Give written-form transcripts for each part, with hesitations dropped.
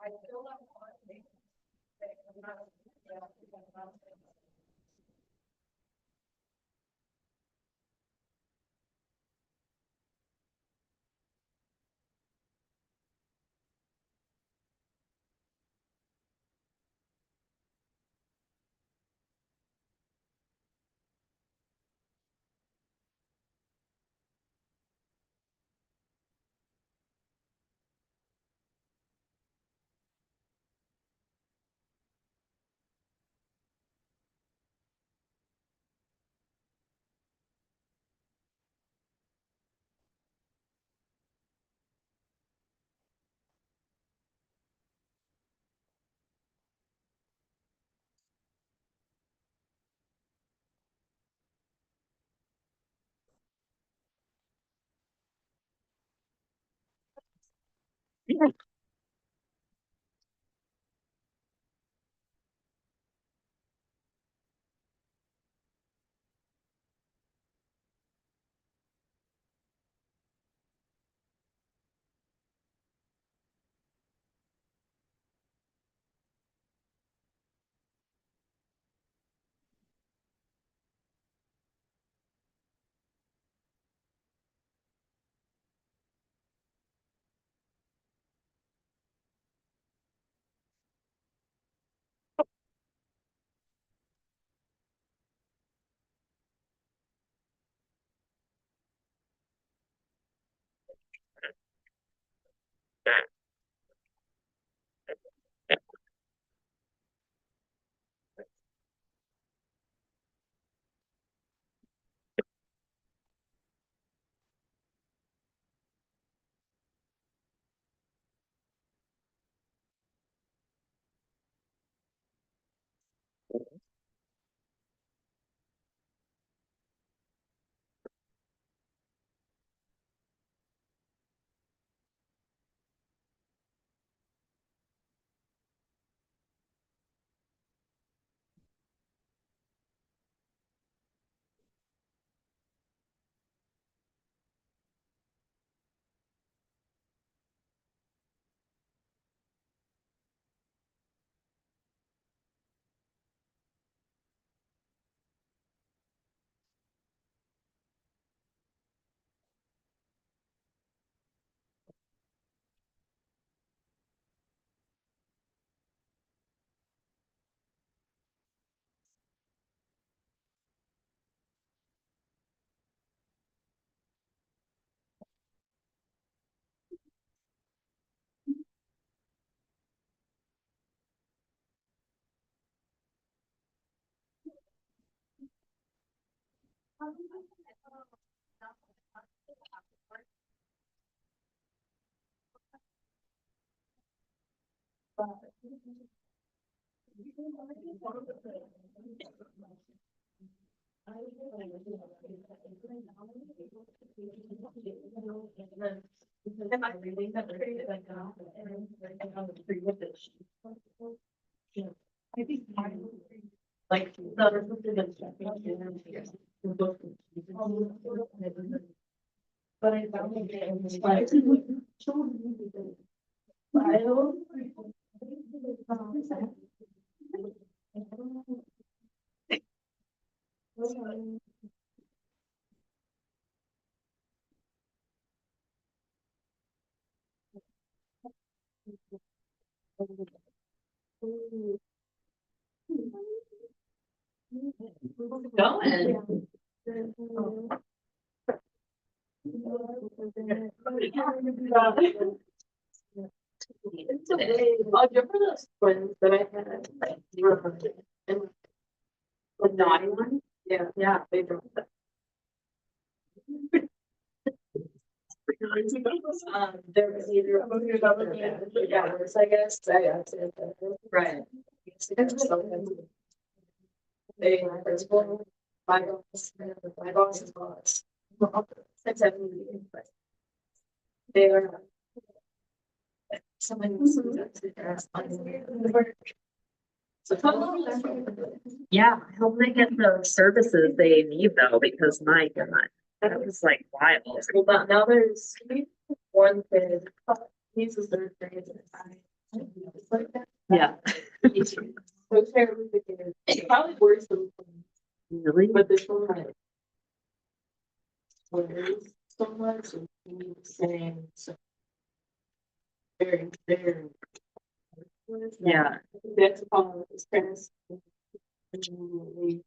Am I reading that right? Like, on the free with it. I think like but I found it like going. Oh, do you remember those twins that I had? Like, and the naughty one? Yeah, they broke that. There was either I guess. Right. They principal, my boss's boss. Six, 7 years, but they are. Someone. Yeah, I hope they get the services they need though, because my God, that was like wild. Well, now there's one kid, he's a third grade. It's like that. Yeah. So terribly beginner. It probably worse than, Really? but this one like worries so much and keeps saying so very, very. Yeah. That's upon his parents. And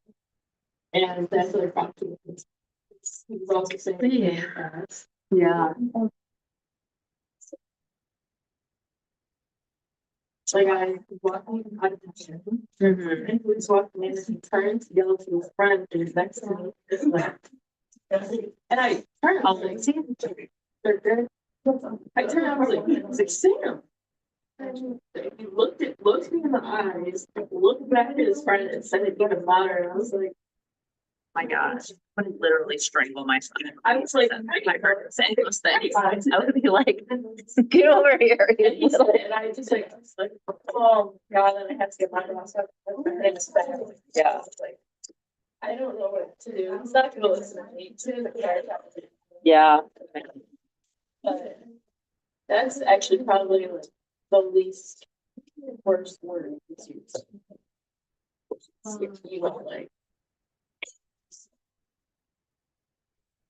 that's what I found too. He was also saying. Yeah. Yeah. Like I was walking out of the gym, Mhm. and he was walking in, and he turned to yell to his friend who's next to me, just like, and I turned, I was like, see, they're good. I turned, I was like, Sam. And he looked me in the eyes, looked back at his friend, and said it even louder. And I was like, My gosh, I would literally strangle my son. I was like, if I heard him saying those things. I would be like, get over here. and he said it, and I just like, I was like, oh God, and I had to get my glass up. Yeah. Like, I don't know what to do. It's not gonna listen to me. Yeah. But that's actually probably like the least worst word it's used. If you don't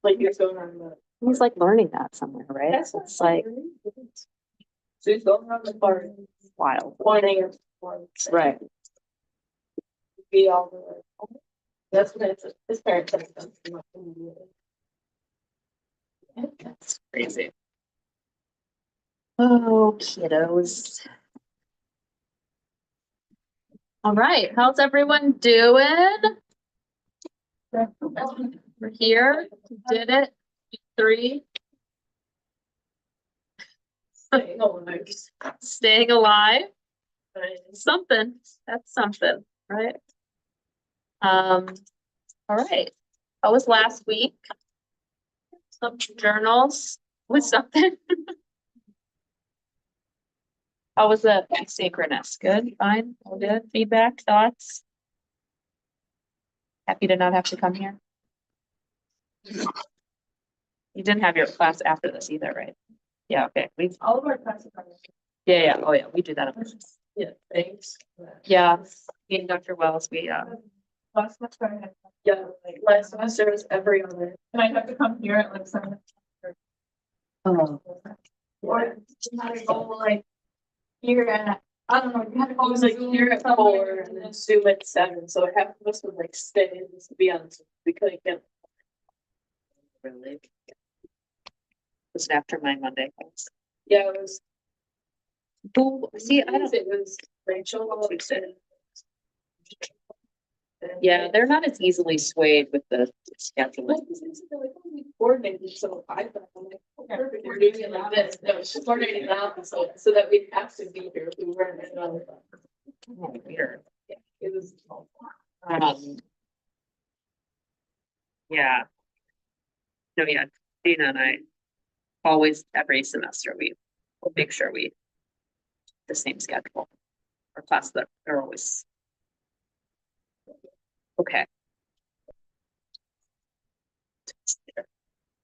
like you're going on the. He's like learning that somewhere, right? That's It's like so he's going around the park, wild. pointing at one. Right. Be all the way. That's what it's his parents have done. That's crazy. Oh, kiddos. All right, how's everyone doing? We're here, did it, 3. Staying alive, something, that's something, right? All right, how was last week? Some journals with something. How was the asynchronous? Good, fine, all good, feedback, thoughts? Happy to not have to come here? You didn't have your class after this either, right? Yeah, okay, All of our classes are. yeah, oh yeah, we do that. Yeah, thanks. Yeah, me and Dr. Wells, we, Last semester I had. Yeah, like last semester was every other. And I have to come here at like 7. oh, Or you had to go like here at, I don't know, you had to go. It was like Zoom here at 4 and then Zoom at 7, so half of us would like stay and just be on Zoom. We couldn't get. really? Was it after my Monday class? Yeah, it was. See, I don't, It was Rachel always said. yeah, they're not as easily swayed with the scheduling. Coordinated, so I thought, I'm like, oh, perfect, we're doing it like this. No, she's coordinating that, so that we'd have to be here if we weren't. Oh, weird. Yeah, it was. Yeah. No, yeah, Dina and I always every semester we will make sure we the same schedule. Our classes that are always okay.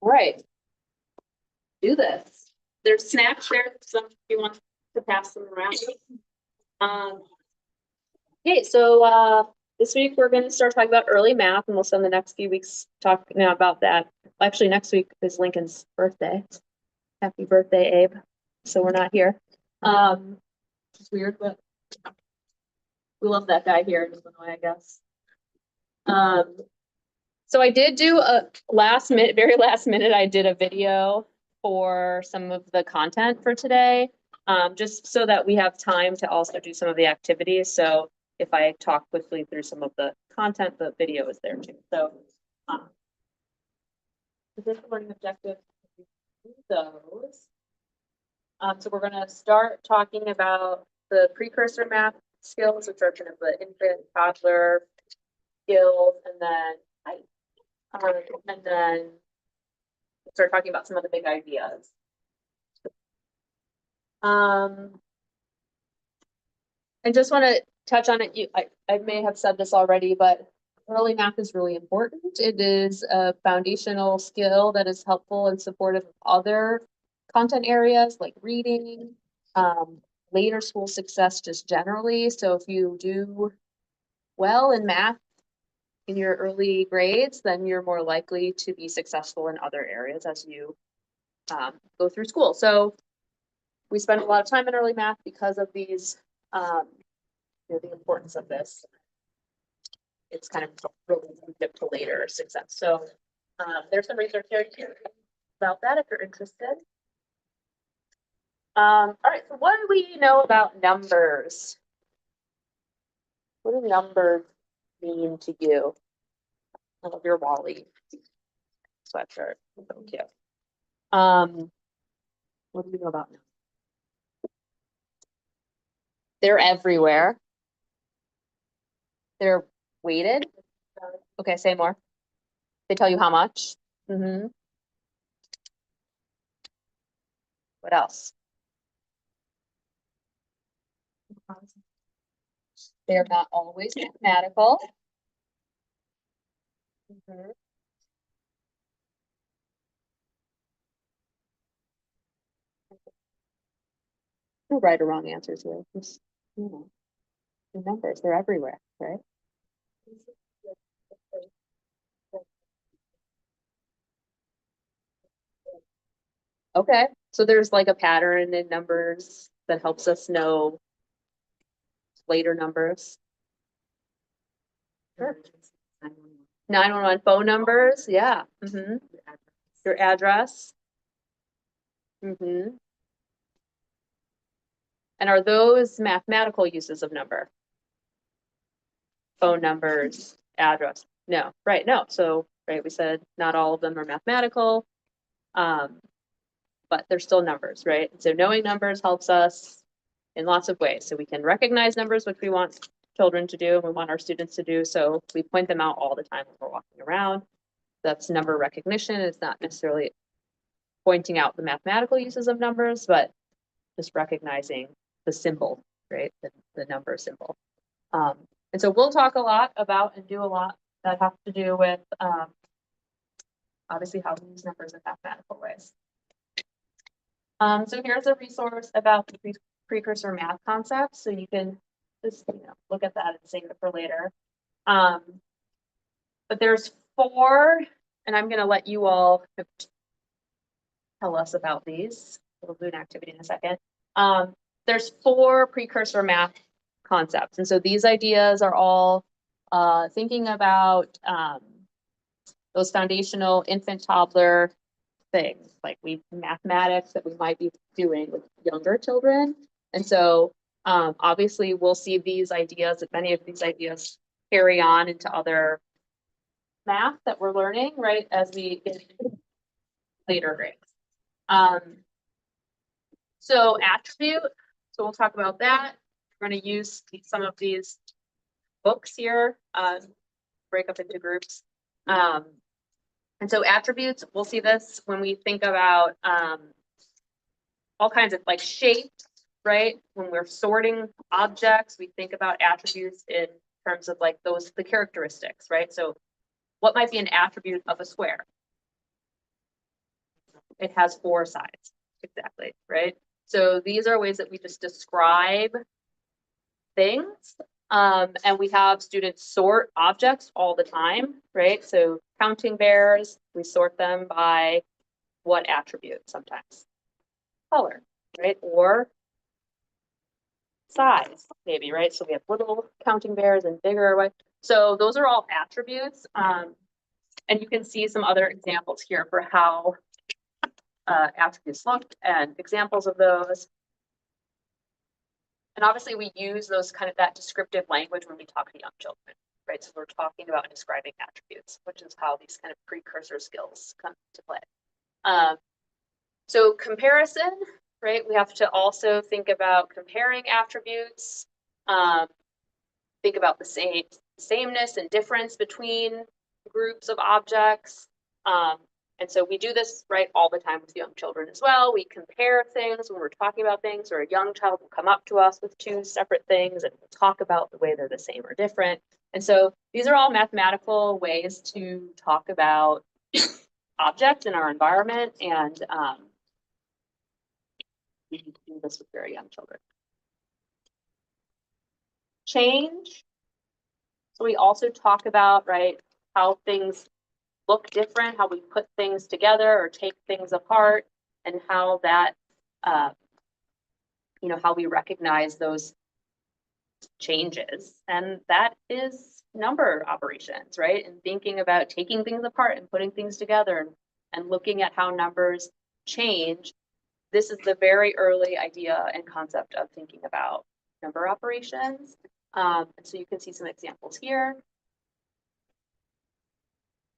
All right. Do this. There's snacks there, some if you want to pass them around. Okay, so this week we're gonna start talking about early math and we'll spend the next few weeks talking about that. Actually, next week is Lincoln's birthday. Happy birthday, Abe. So we're not here. It's weird, but we love that guy here in Illinois, I guess. So I did do a very last minute, I did a video for some of the content for today. Just so that we have time to also do some of the activities. So if I talk quickly through some of the content, the video is there too. So this learning objective, those. So we're gonna start talking about the precursor math skills, which are kind of the infant, toddler skills, and then start talking about some of the big ideas. I just want to touch on it. I may have said this already, but early math is really important. It is a foundational skill that is helpful and supportive of other content areas like reading, later school success just generally. So if you do well in math in your early grades, then you're more likely to be successful in other areas as you go through school. So we spend a lot of time in early math because of these, the importance of this. It's kind of really related to later success. So there's some research here about that if you're interested. All right, so what do we know about numbers? What do numbers mean to you? I love your Wally sweatshirt. So cute. What do we know about numbers? They're everywhere. They're weighted. Okay, say more. They tell you how much. Mm-hmm. What else? They're not always mathematical. Mm-hmm. No right or wrong answers here. Just, the numbers, they're everywhere, right? Okay, so there's like a pattern in numbers that helps us know later numbers. Sure. 911 phone numbers, yeah. Mm-hmm. Your address. Mm-hmm. And are those mathematical uses of number? Phone numbers, address? No, right, no. So, right, we said not all of them are mathematical, but they're still numbers, right? So knowing numbers helps us in lots of ways. So we can recognize numbers, which we want children to do, and we want our students to do. So we point them out all the time when we're walking around. That's number recognition. It's not necessarily pointing out the mathematical uses of numbers, but just recognizing the symbol, right? The number symbol. And so we'll talk a lot about and do a lot that have to do with obviously how to use numbers in mathematical ways. So here's a resource about the precursor math concepts. So you can just look at that and save it for later. But there's 4, and I'm going to let you all tell us about these. We'll do an activity in a second. There's 4 precursor math concepts. And so these ideas are all thinking about those foundational infant toddler things, like mathematics that we might be doing with younger children. And so obviously we'll see these ideas, many of these ideas carry on into other math that we're learning, right, as we get later grades. So attribute, so we'll talk about that. We're going to use some of these books here, break up into groups. And so attributes, we'll see this when we think about all kinds of like shapes, right? When we're sorting objects, we think about attributes in terms of like the characteristics, right? So what might be an attribute of a square? It has 4 sides, exactly, right? So these are ways that we just describe things. And we have students sort objects all the time, right? So counting bears, we sort them by what attribute sometimes? Color, right? Or size, maybe, right? So we have little counting bears and bigger, right? So those are all attributes. And you can see some other examples here for how attributes look and examples of those. And obviously we use those kind of that descriptive language when we talk to young children, right? So we're talking about describing attributes, which is how these kind of precursor skills come into play. So comparison, right? We have to also think about comparing attributes, think about the sameness and difference between groups of objects. And so we do this, right, all the time with young children as well. We compare things when we're talking about things, or a young child will come up to us with 2 separate things and we'll talk about the way they're the same or different. And so these are all mathematical ways to talk about objects in our environment, and we need to do this with very young children. change. So we also talk about, right, how things look different, how we put things together or take things apart, and how that, you know, how we recognize those changes. And that is number operations, right? And thinking about taking things apart and putting things together and looking at how numbers change. This is the very early idea and concept of thinking about number operations. So you can see some examples here.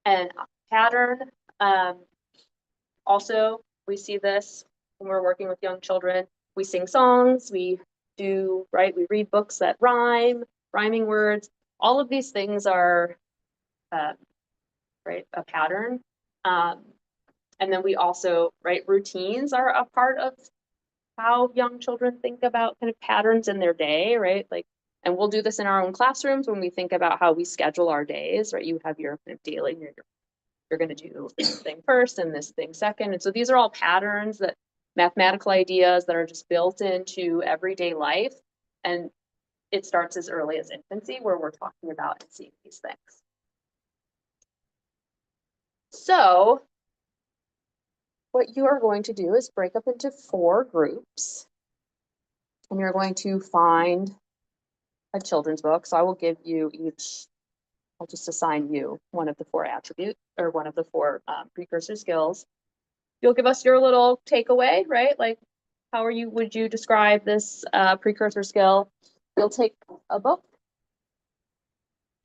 And pattern, also, we see this when we're working with young children. We sing songs, we do, right, we read books that rhyme, rhyming words. All of these things are, right, a pattern. And then we also, right, routines are a part of how young children think about kind of patterns in their day, right? Like, and we'll do this in our own classrooms when we think about how we schedule our days, right? You have your kind of daily, you're going to do this thing first and this thing second. And so these are all patterns, that mathematical ideas that are just built into everyday life. And it starts as early as infancy, where we're talking about and seeing these things. So what you are going to do is break up into 4 groups. And you're going to find a children's book. So I will give you each, I'll just assign you one of the 4 attributes, or one of the 4 precursor skills. You'll give us your little takeaway, right? Like, how would you describe this precursor skill? You'll take a book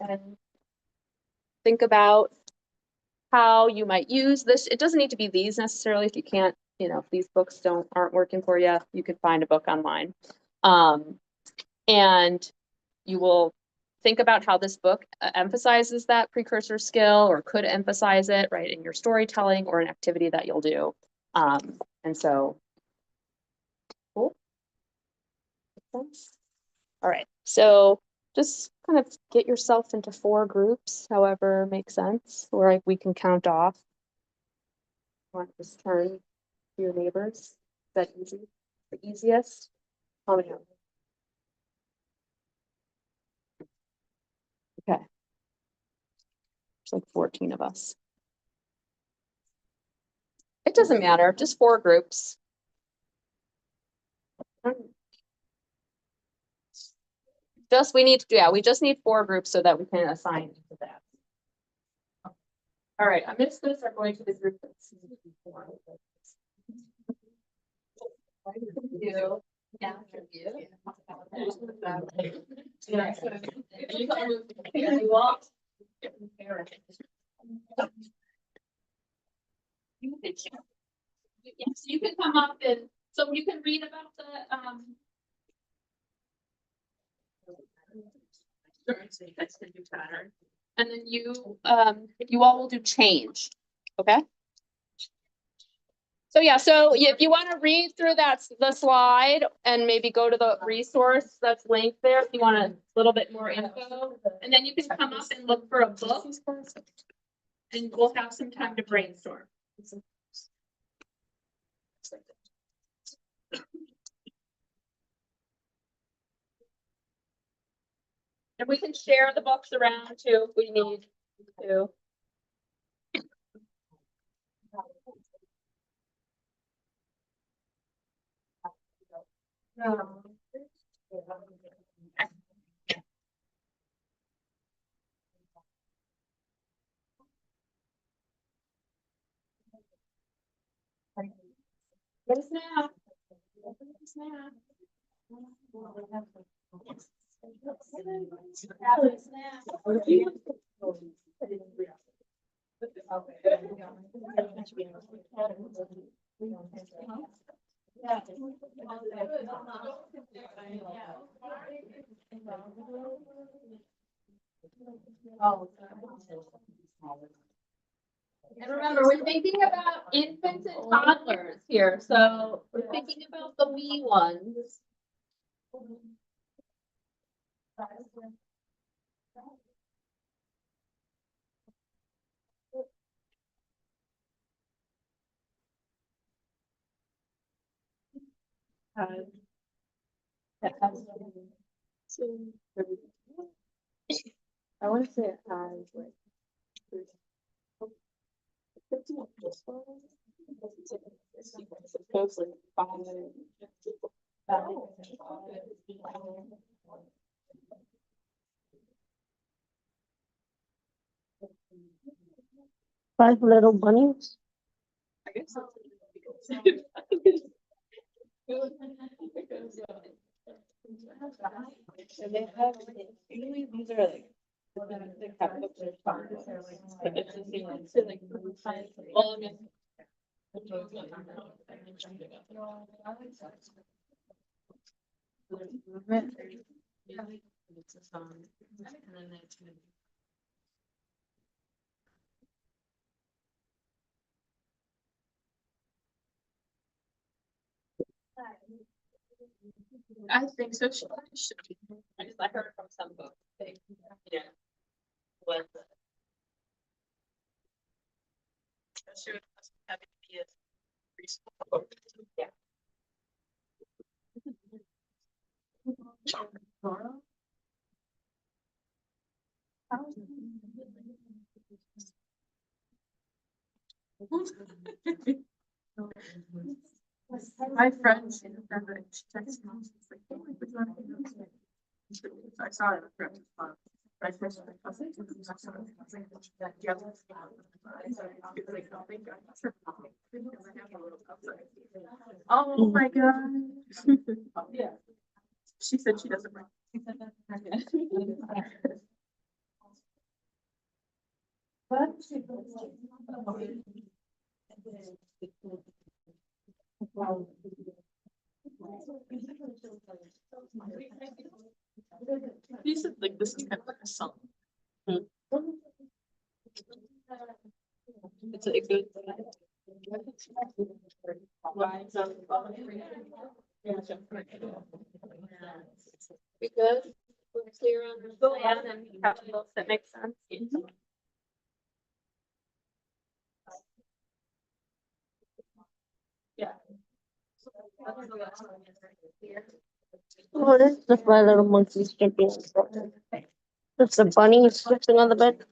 and think about how you might use this. It doesn't need to be these necessarily. If you can't, you know, if these books aren't working for you, you can find a book online. And you will think about how this book emphasizes that precursor skill, or could emphasize it, right, in your storytelling or an activity that you'll do. And so, cool. All right, so just kind of get yourself into 4 groups, however makes sense, or we can count off. Want to just turn to your neighbors? Is that easy? The easiest? Oh, no. Okay. There's like 14 of us. It doesn't matter, just 4 groups. We just need 4 groups so that we can assign to that. All right, amidst this are going to the group that's you. Yeah. You all. Yes, you can come up and so you can read about the that's the new pattern. And then you all will do change. Okay. So yeah, so if you want to read through the slide and maybe go to the resource that's linked there if you want a little bit more info, and then you can come up and look for a book, and we'll have some time to brainstorm. And we can share the books around too if we need to. Get a snap. And remember, we're thinking about infants and toddlers here, so we're thinking about the wee ones. I want to say it has like. Supposedly Five little bunnies. I guess that's and they have usually these are like the Catholic Church farms, but it's the same one. So like, well, I mean. It's a song, and then it's gonna be. I think so. She should be. I heard from some book. Yeah. What? She was having to be a preschool. Yeah. My friend, she texted me, she's like, "Oh, I was not in the house." I saw it. I first I was like, I saw it. I was like, that yellow spot. Like, oh, thank God. Because I have a little outside. Oh my God. Yeah. She said she doesn't write. You said like this is kind of like a song. It's a good. We good? We're clear on the plan and capitals that make sense. Yeah. Oh, this is just my little monkey skipping. That's the bunny sitting on the bed.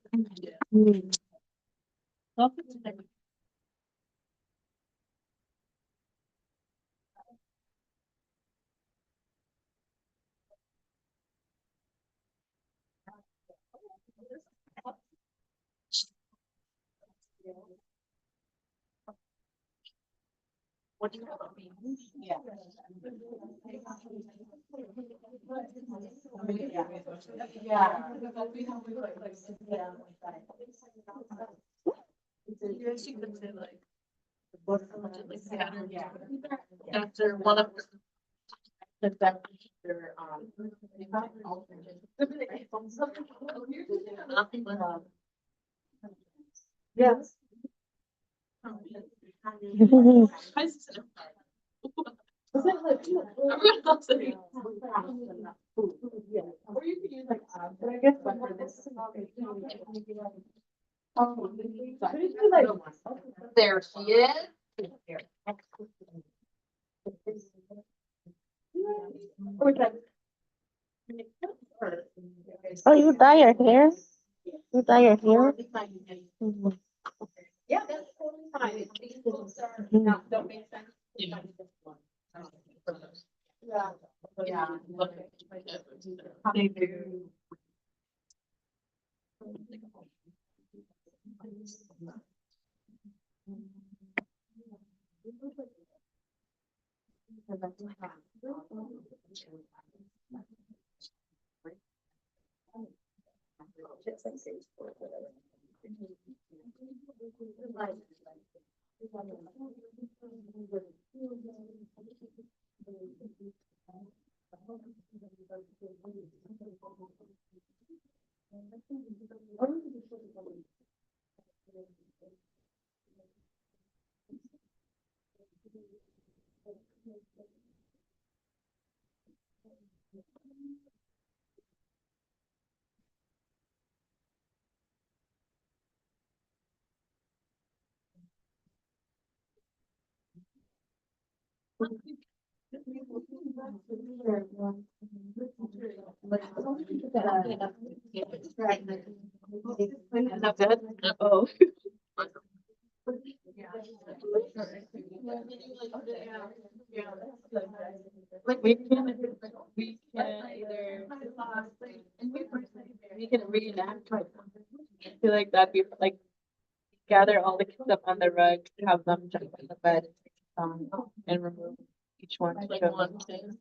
What do you have? Yeah. Yeah, she could say like. After one of. Yes. Everyone else saying. Or you could use like, but I guess for this. There she is. Oh, you dye your hair? You dye your hair? Mhm. Yeah, that's totally fine. These books are not, don't make sense. Yeah. Yeah. Yeah. They do. Oh. Like we can either we can reenact like I feel like that'd be like gather all the kids up on the rug, have them jump on the bed and remove each one. Like one thing.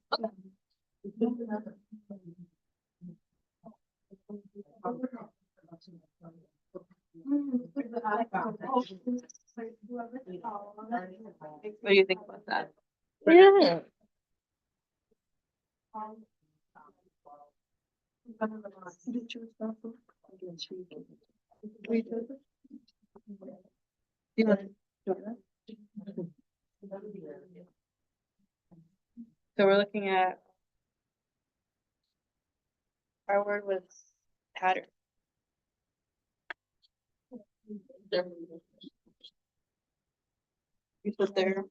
What do you think about that? Yeah. You want to join us? So we're looking at our word was pattern. You said they're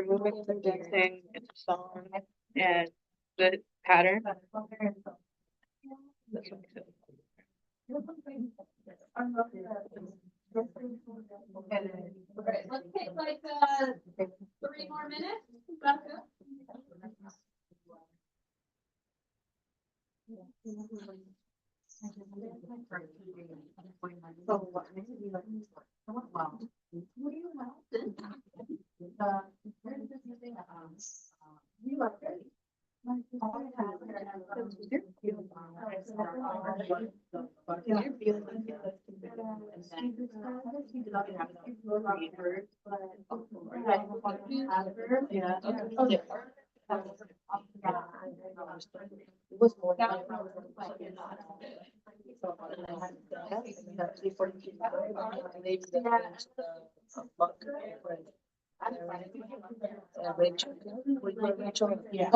moving, they're dancing, it's a song, and the pattern. That's what we said. Okay, let's take like 3 more minutes. Let's Yeah.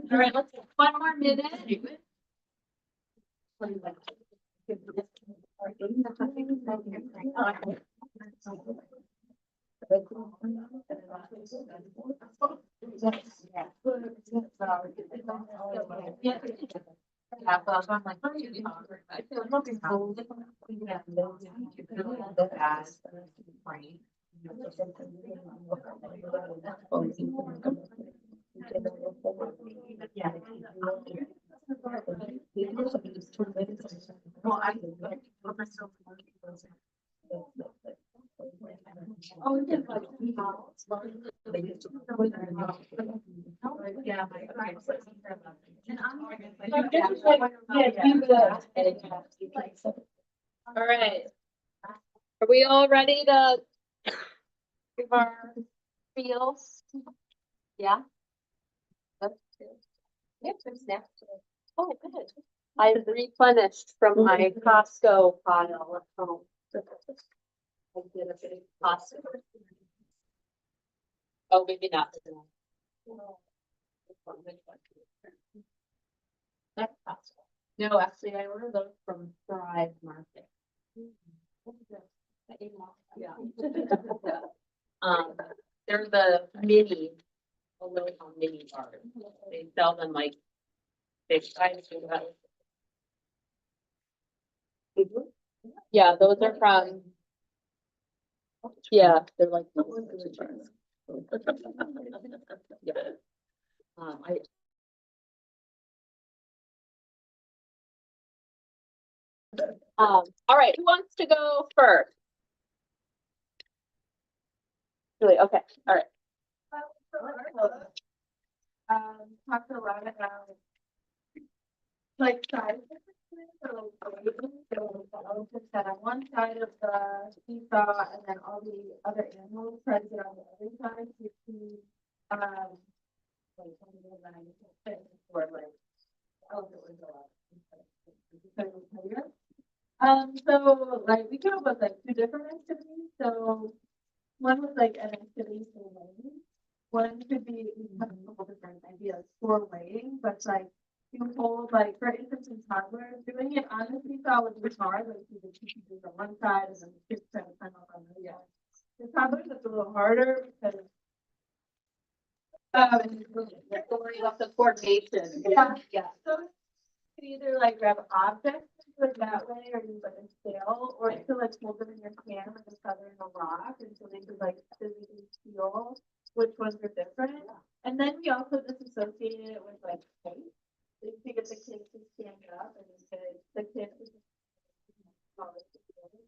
All right, let's take 1 more minute. Yeah, but I'm like, I feel nothing. All right. Are we all ready to give our feels? Yeah. Oh, good. I replenished from my Costco pile at home. I did a big pasta. Oh, maybe not. That's Costco. No, actually, I ordered those from Thrive Market. Yeah. They're the mini, a little mini bars. They sell them like big size. Yeah, those are from. Yeah, they're like. Yeah. All right, who wants to go first? Julie, okay, all right. Talked a lot about like size differences, so just that on one side of the seesaw and then all the other animals try to get on the other side to see, like, or like, elephant would go up. So like we came up with like two different activities, so one was like an activity for weighing. One could be, we have a couple different ideas for weighing, but like you hold like for infants and toddlers, doing it on the seesaw would be hard, like you would keep it on one side and then the kids try to climb up on the other. The toddlers it's a little harder because You're worried about the coordination. yeah. So you could either like grab objects and do it that way, or use like a scale, or you could like hold them in your hand like a feather in a rock, and so they could like physically feel which ones are different. And then we also just associated it with like height. So you could get the kids to stand up and the kids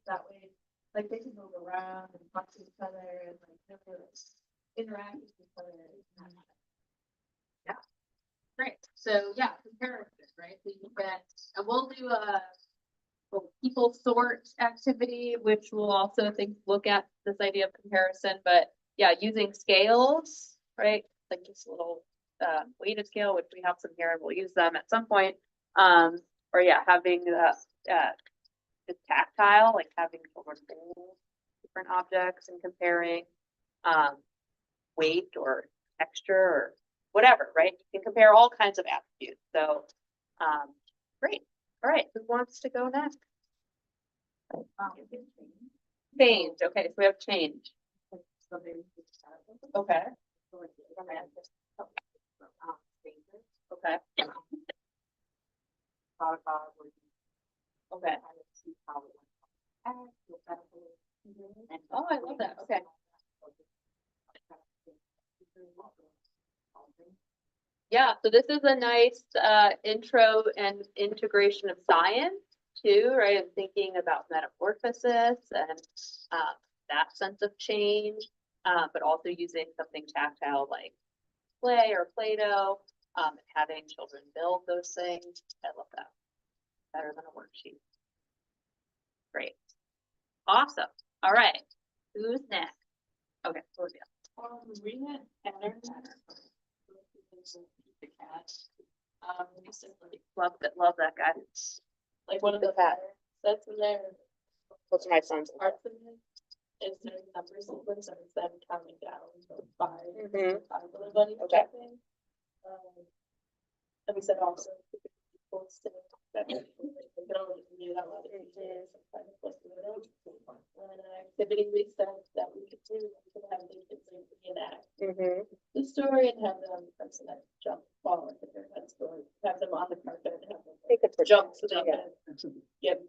that way, like they can move around and talk to each other and like really interact with each other. Yeah. Great. So yeah, comparison, right? So you get, and we'll do a people sort activity, which will also look at this idea of comparison, but yeah, using scales, right? Like this little weighted scale, which we have some here and we'll use them at some point. Or yeah, having the tactile, like having children hold different objects and comparing weight or texture or whatever, right? You can compare all kinds of attributes. So great. All right, who wants to go next? Change. Okay, so we have change. Okay. Okay. Okay. Oh, I love that. Okay. Yeah, so this is a nice intro and integration of science too, right? And thinking about metamorphosis and that sense of change, but also using something tactile like clay or Play-Doh, and having children build those things. I love that. Better than a worksheet. Great. Awesome. All right. Who's next? Okay, Olivia. Reading it pattern. The cat. Recently, Love that guy. like one of the cat. That's in there. What's my son's? Parts of it. Is there a number sequence and it's them counting down from 5 Mhm. to 5 little bunny Okay. jumping. And we said also people to that we can only do that while they're here, some kind of close to it. And an activity we said that we could do, we could have the kids reenact the story and have them person that jump fall into their head story, have them on the carpet and have them jump in. Yep.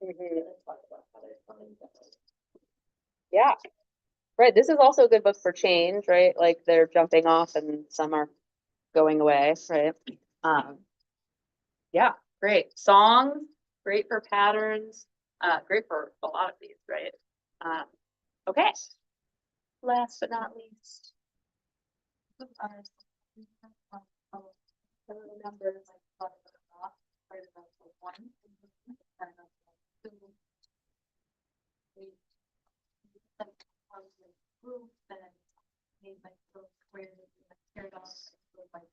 And then talk about how they're coming down. Yeah. Right. This is also a good book for change, right? Like they're jumping off and some are going away, right? Yeah, great. Songs, great for patterns, great for a lot of these, right? Okay. Last but not least. Numbers like one. Group and made like little squares and like teared off like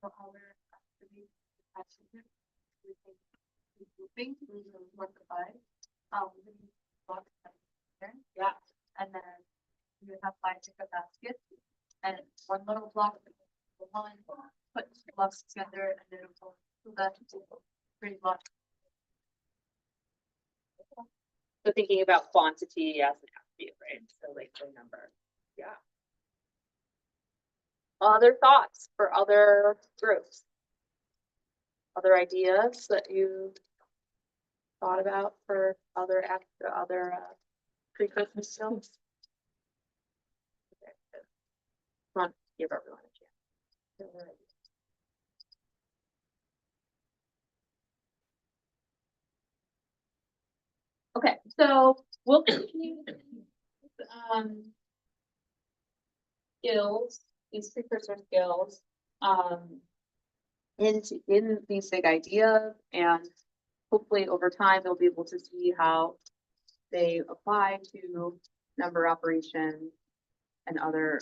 so our activity attachment we take grouping work the five we use blocks there yeah and then you have 5 different baskets and one little block one, put blocks together and then it'll do that pretty much. So thinking about quantity as an attribute, right? So like the number, yeah. Other thoughts for other groups? Other ideas that you thought about for other pre-Christmas films? Okay, good. Come on, give everyone a chance. Okay, so we'll continue skills, these precursor skills, in these big ideas, and hopefully over time you'll be able to see how they apply to number operations and other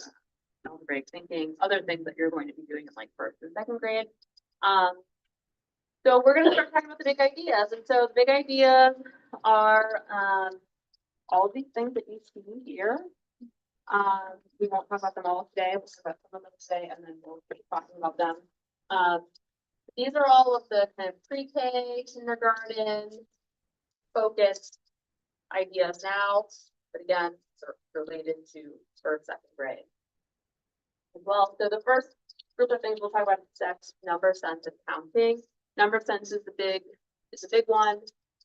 algebraic thinking, other things that you're going to be doing in like first and second grade. So we're going to start talking about the big ideas, and so the big ideas are all of these things that you see here. We won't talk about them all today. We'll talk about some of them today, and then we'll keep talking about them. These are all of the kind of pre-K, kindergarten focused ideas now, but again, sort of related to first, second grade as well. So the first group of things we'll talk about is number sense and counting. Number sense is a big one,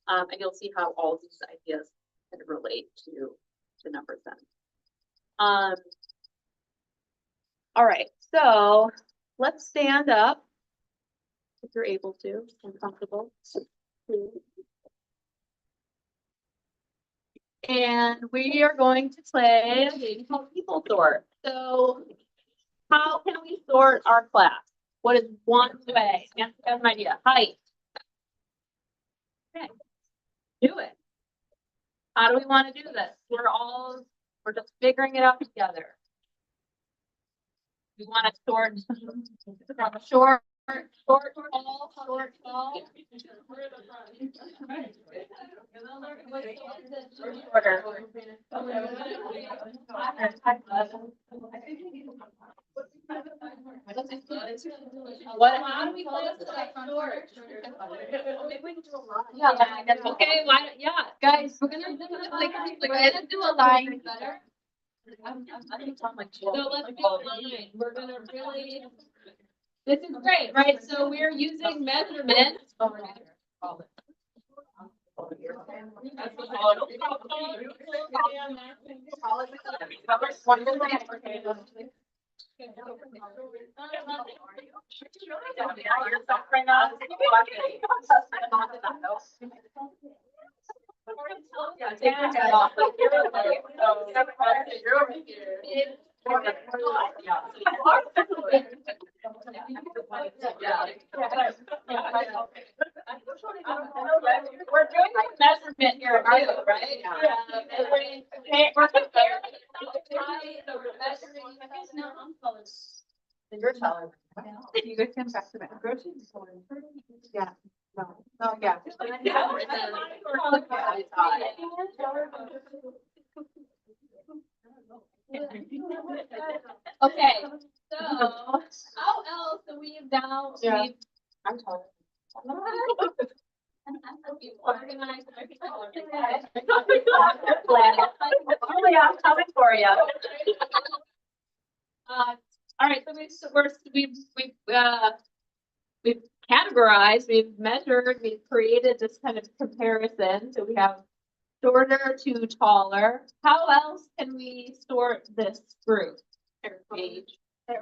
and you'll see how all of these ideas kind of relate to number sense. All right, so let's stand up if you're able to and comfortable. And we are going to play a game called People Sort. So how can we sort our class? What is one way? Yes, I have an idea. Height. Okay, do it. How do we want to do this? We're just figuring it out together. We want to sort from short, tall. How do we play this short? Yeah, okay, yeah, guys, we're gonna do a line. So let's do a line. We're gonna really, this is great, right? So we're using measurements. We're doing like measurement here, right? We're comparing. You're telling. You guys can back to back. Yeah. No, yeah. Okay, so how else do we now? Yeah. I'm telling. Organized. I'm coming for you. All right, so we've categorized, we've measured, we've created this kind of comparison. So we have shorter to taller. How else can we sort this group? Age. Okay.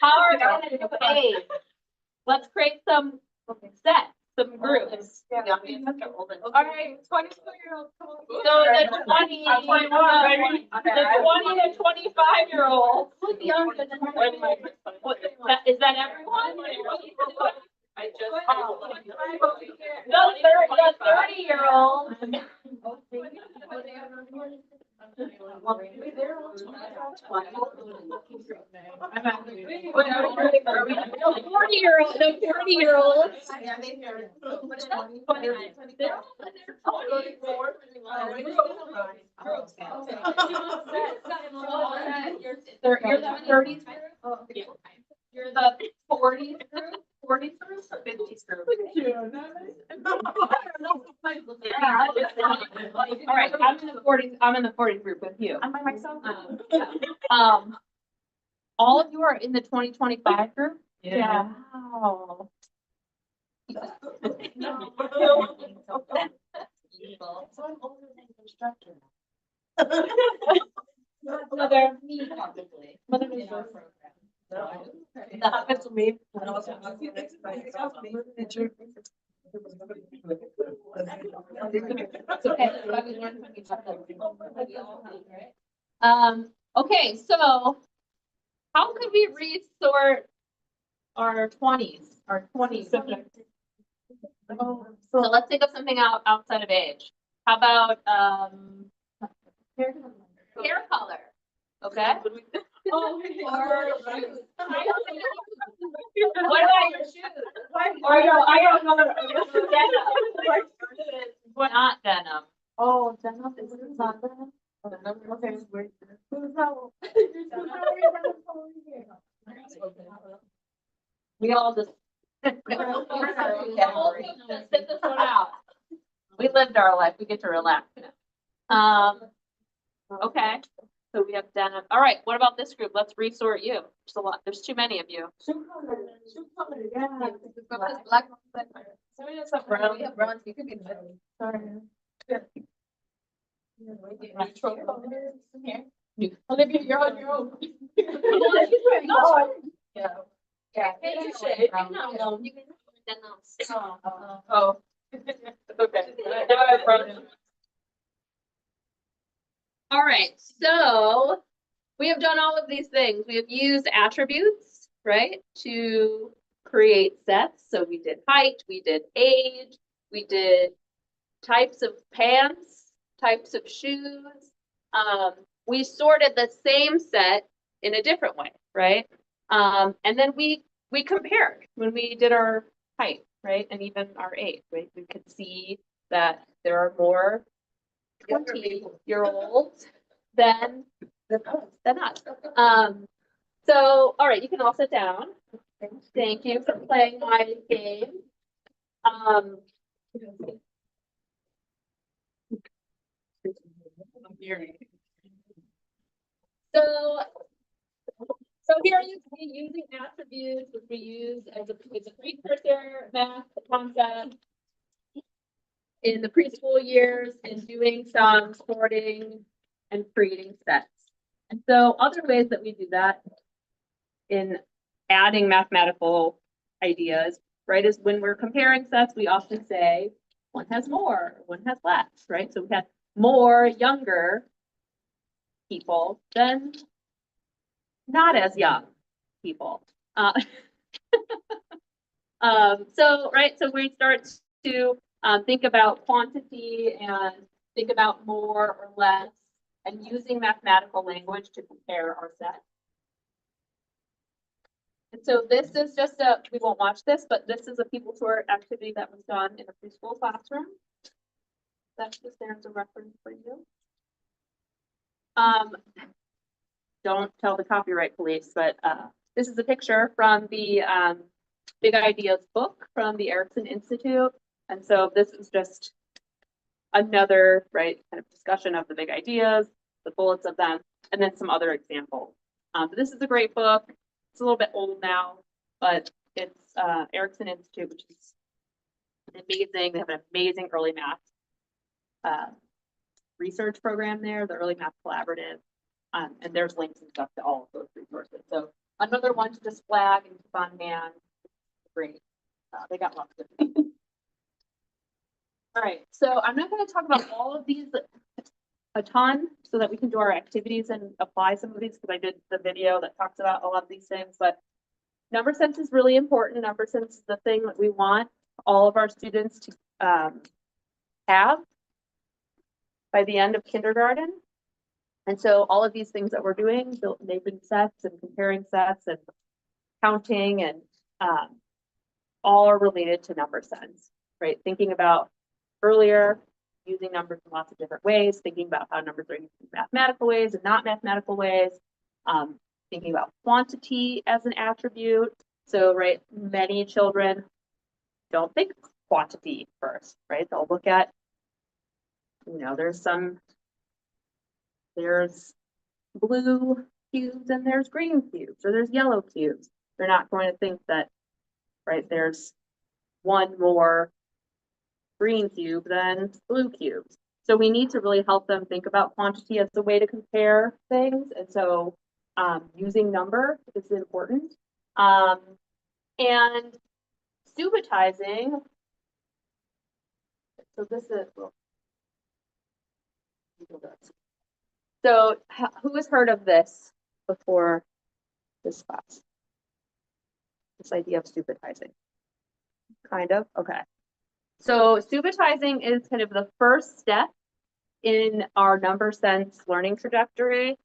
How are we gonna do age? Let's create some sets, some groups. All right, 22-year-olds. So the 20 to 25-year-olds. Is that everyone? No, the 30-year-olds. The 40-year-olds. 30s group? Oh, yeah. You're the 40s group? 40s group or 50s group? All right, I'm in the 40s. I'm in the 40s group with you. I'm by myself. All of you are in the 2025 group? Yeah. Wow. So I'm older than the instructor. Mother. Me, probably. Mother In is our your- program. That's me. It's okay. We learn from each other. Okay, so how could we resort our 20s, our 20s? So let's think of something outside of age. How about hair color? Okay. Oh, What about your shoes? I don't know. Not denim. Oh, denim is not denim. Okay. We all just. Sit this one out. We lived our life. We get to relax now. Okay. So we have denim. All right. What about this group? Let's resort you. There's a lot. There's too many of you. Black. Brown. We have bronze. We could be. Sorry. Olivia, you're on your own. Yeah. Yeah. You should. No, you can denim. Oh. Okay. Now I brought it. All right, so we have done all of these things. We have used attributes, right, to create sets. So we did height, we did age, we did types of pants, types of shoes. We sorted the same set in a different way, right? And then we compared when we did our height, right, and even our age, right? We could see that there are more 20-year-olds than us. So, all right, you can all sit down. Thank you for playing my game. So here you see using attributes, which we use as a precursor math concept in the preschool years in doing some sorting and creating sets. And so other ways that we do that in adding mathematical ideas, right, is when we're comparing sets, we often say one has more, one has less, right? So we have more younger people than not as young people. So we start to think about quantity and think about more or less and using mathematical language to compare our set. And so this is just we won't watch this, but this is a people tour activity that was done in a preschool classroom. That's just there as a reference for you. Don't tell the copyright police, but this is a picture from the Big Ideas book from the Erickson Institute. And so this is just another, right, kind of discussion of the big ideas, the bullets of them, and then some other examples. But this is a great book. It's a little bit old now, but it's Erickson Institute, which is amazing. They have an amazing early math research program there, the Early Math Collaborative. And there's links and stuff to all of those resources. So another one to just flag and keep on hand. Great. They got lots of things. All right, so I'm not going to talk about all of these a ton so that we can do our activities and apply some of these because I did the video that talks about a lot of these things, but number sense is really important. Number sense is the thing that we want all of our students to have by the end of kindergarten. And so all of these things that we're doing, making sets and comparing sets and counting and all are related to number sense, right? Thinking about earlier, using numbers in lots of different ways, thinking about how numbers are used in mathematical ways and not mathematical ways, thinking about quantity as an attribute. So, right, many children don't think quantity first, right? They'll look at, there's blue cubes and there's green cubes, or there's yellow cubes. They're not going to think that, right, there's one more green cube than blue cubes. So we need to really help them think about quantity as a way to compare things. And so using number is important. And subitizing. So this is, so who has heard of this before this class? This idea of subitizing? Kind of, okay. So subitizing is kind of the first step in our number sense learning trajectory.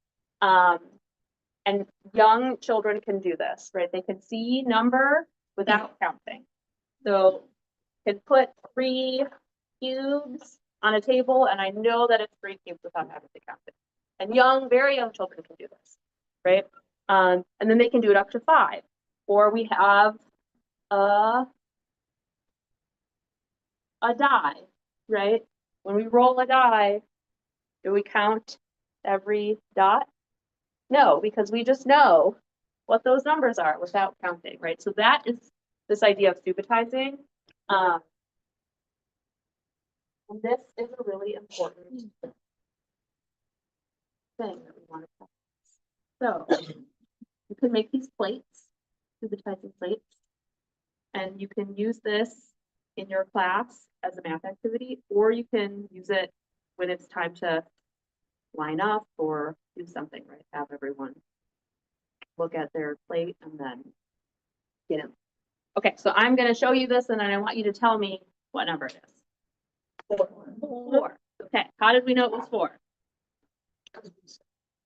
And young children can do this, right? They can see number without counting. So can put 3 cubes on a table, and I know that it's 3 cubes without having to count it. And very young children can do this, right? And then they can do it up to 5. Or we have a die, right? When we roll a die, do we count every dot? No, because we just know what those numbers are without counting, right? So that is this idea of subitizing. And this is a really important thing that we want to practice. So you can make these plates, subitizing plates, and you can use this in your class as a math activity, or you can use it when it's time to line up or do something, right? Have everyone look at their plate and then get in. Okay, so I'm going to show you this, and then I want you to tell me what number it is. 4. Okay, how did we know it was 4?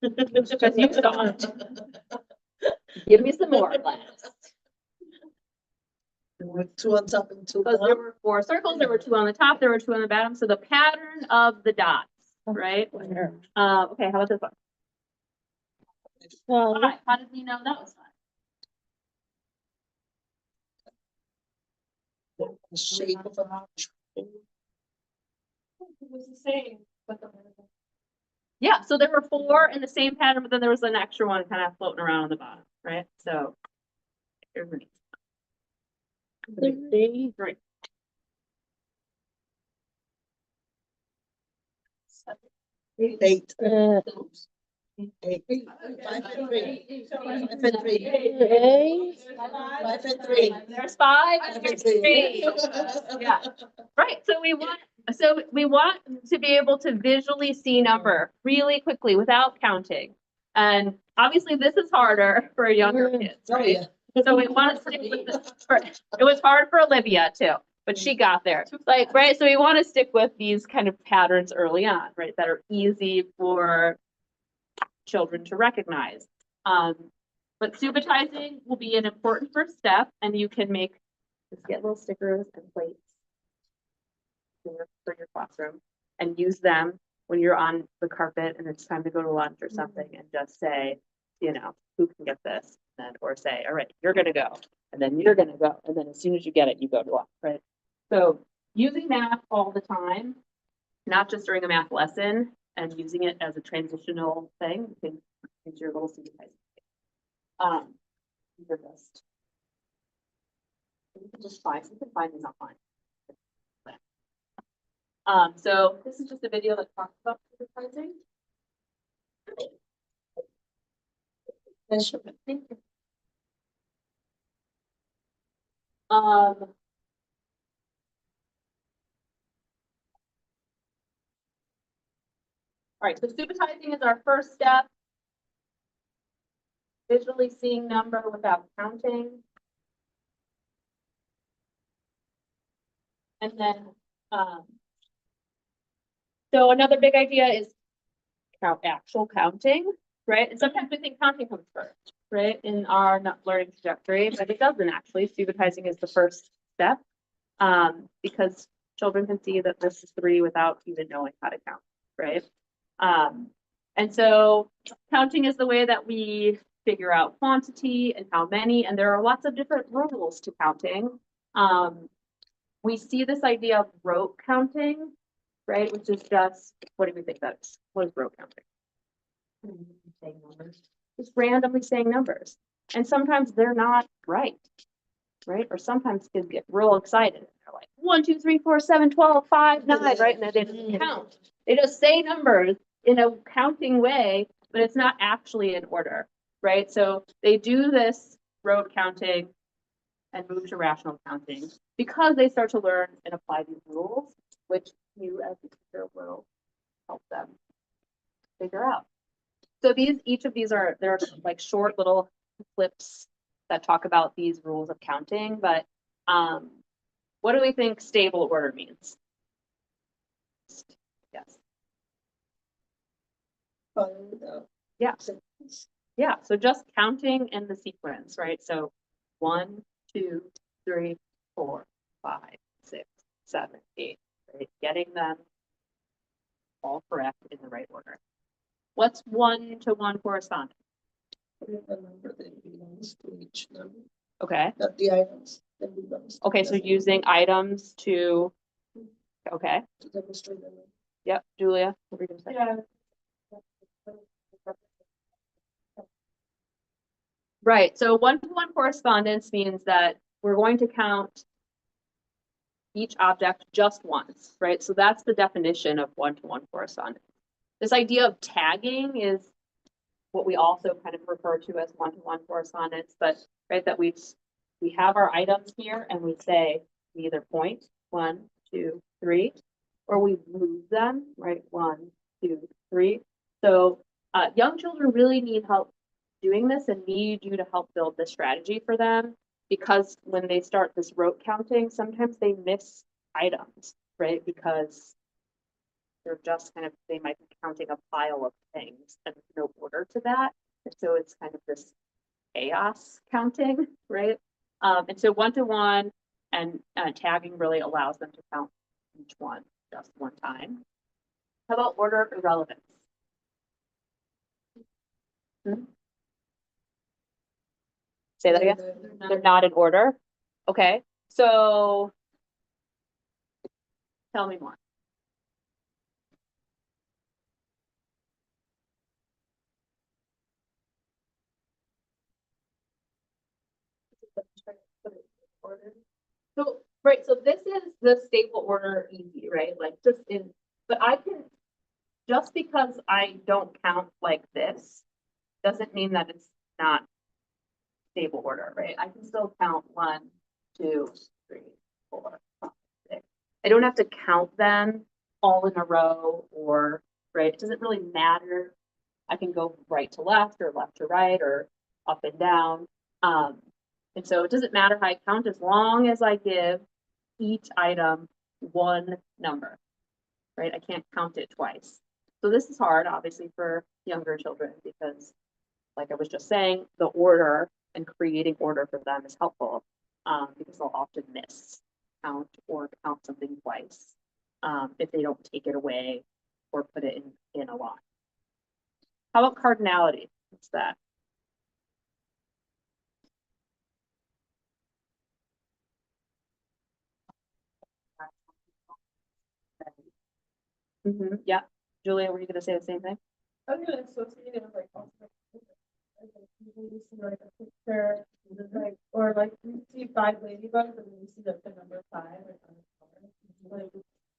Because you saw it. Give me some more, class. There were 2 on top and 2 Because there down. were 4 circles, there were 2 on the top, there were 2 on the bottom. So the pattern of the dots, right? Okay, how about this one? 5. How did we know that was 5? The shape of a It was the same, but the. Yeah, so there were 4 in the same pattern, but then there was an extra one kind of floating around on the bottom, right? So here's the 3. 8. 8. 5 and 3. 5 and 3. 5 and 3. There's 5 and there's 3. Yeah, right. So we want to be able to visually see number really quickly without counting. And obviously this is harder for younger kids, Oh, right? yeah. So we want to stick with this. It was hard for Olivia too, but she got there. Like, right, so we want to stick with these kind of patterns early on, right, that are easy for children to recognize. But subitizing will be an important first step, and you can just get little stickers and plates for your classroom and use them when you're on the carpet and it's time to go to lunch or something, and just say, who can get this? And or say, all right, you're gonna go, and then you're gonna go, and then as soon as you get it, you go to lunch, right? So using math all the time, not just during a math lesson, and using it as a transitional thing, you can use your little subitizing. These are just, you can just find these online. So this is just a video that talks about subitizing. Thank you. All right, so subitizing is our first step. Visually seeing number without counting. And then, so another big idea is actual counting, right? And sometimes we think counting comes first, right, in our learning trajectory, but it doesn't actually. Subitizing is the first step, because children can see that this is 3 without even knowing how to count, right? And so counting is the way that we figure out quantity and how many, and there are lots of different rules to counting. We see this idea of rote counting, right, which is just, what do we think that is? What is rote counting? Saying numbers. Just randomly saying numbers. And sometimes they're not right, or sometimes kids get real excited. They're like 1, 2, 3, 4, 7, 12, 5, 9, right? And then they just count. They just say numbers in a counting way, but it's not actually in order, right? So they do this rote counting and move to rational counting because they start to learn and apply these rules, which you as a teacher will help them figure out. So each of these they're like short little clips that talk about these rules of counting, but what do we think stable order means? Yes. Yeah. Yeah, so just counting in the sequence, right? So 1, 2, 3, 4, 5, 6, 7, 8, right? Getting them all correct in the right order. What's 1-to-1 correspondence? The number that belongs to each number, Okay. not the items that belongs. Okay, so using items to, okay. To demonstrate the number. Yep, Julia, what were you gonna say? Yeah. Right, so 1-to-1 correspondence means that we're going to count each object just once, right? So that's the definition of 1-to-1 correspondence. This idea of tagging is what we also kind of refer to as 1-to-1 correspondence, but right, that we have our items here and we say we either point 1, 2, 3, or we move them, right? 1, 2, 3. So young children really need help doing this and need you to help build the strategy for them, because when they start this rote counting, sometimes they miss items, right? Because they're just they might be counting a pile of things and no order to that. And so it's kind of this chaos counting, right? And so 1-to-1 and tagging really allows them to count each one just one time. How about order irrelevance? Say that again. They're not in order. Okay, so tell me more. So, right, so this is the stable order easy, right? Like but just because I don't count like this, doesn't mean that it's not stable order, right? I can still count 1, 2, 3, 4, 5, 6. I don't have to count them all in a row right? It doesn't really matter. I can go right to left or left to right or up and down. And so it doesn't matter how I count as long as I give each item one number, right? I can't count it twice. So this is hard, obviously, for younger children because, like I was just saying, the order and creating order for them is helpful because they'll often count something twice if they don't take it away or put it in a line. How about cardinality? What's that? Yeah, Julia, were you going to say the same thing? I'm gonna associate it with like also you see like a picture, like or like you see 5 ladybugs and then you see like the number 5 like on the cover, like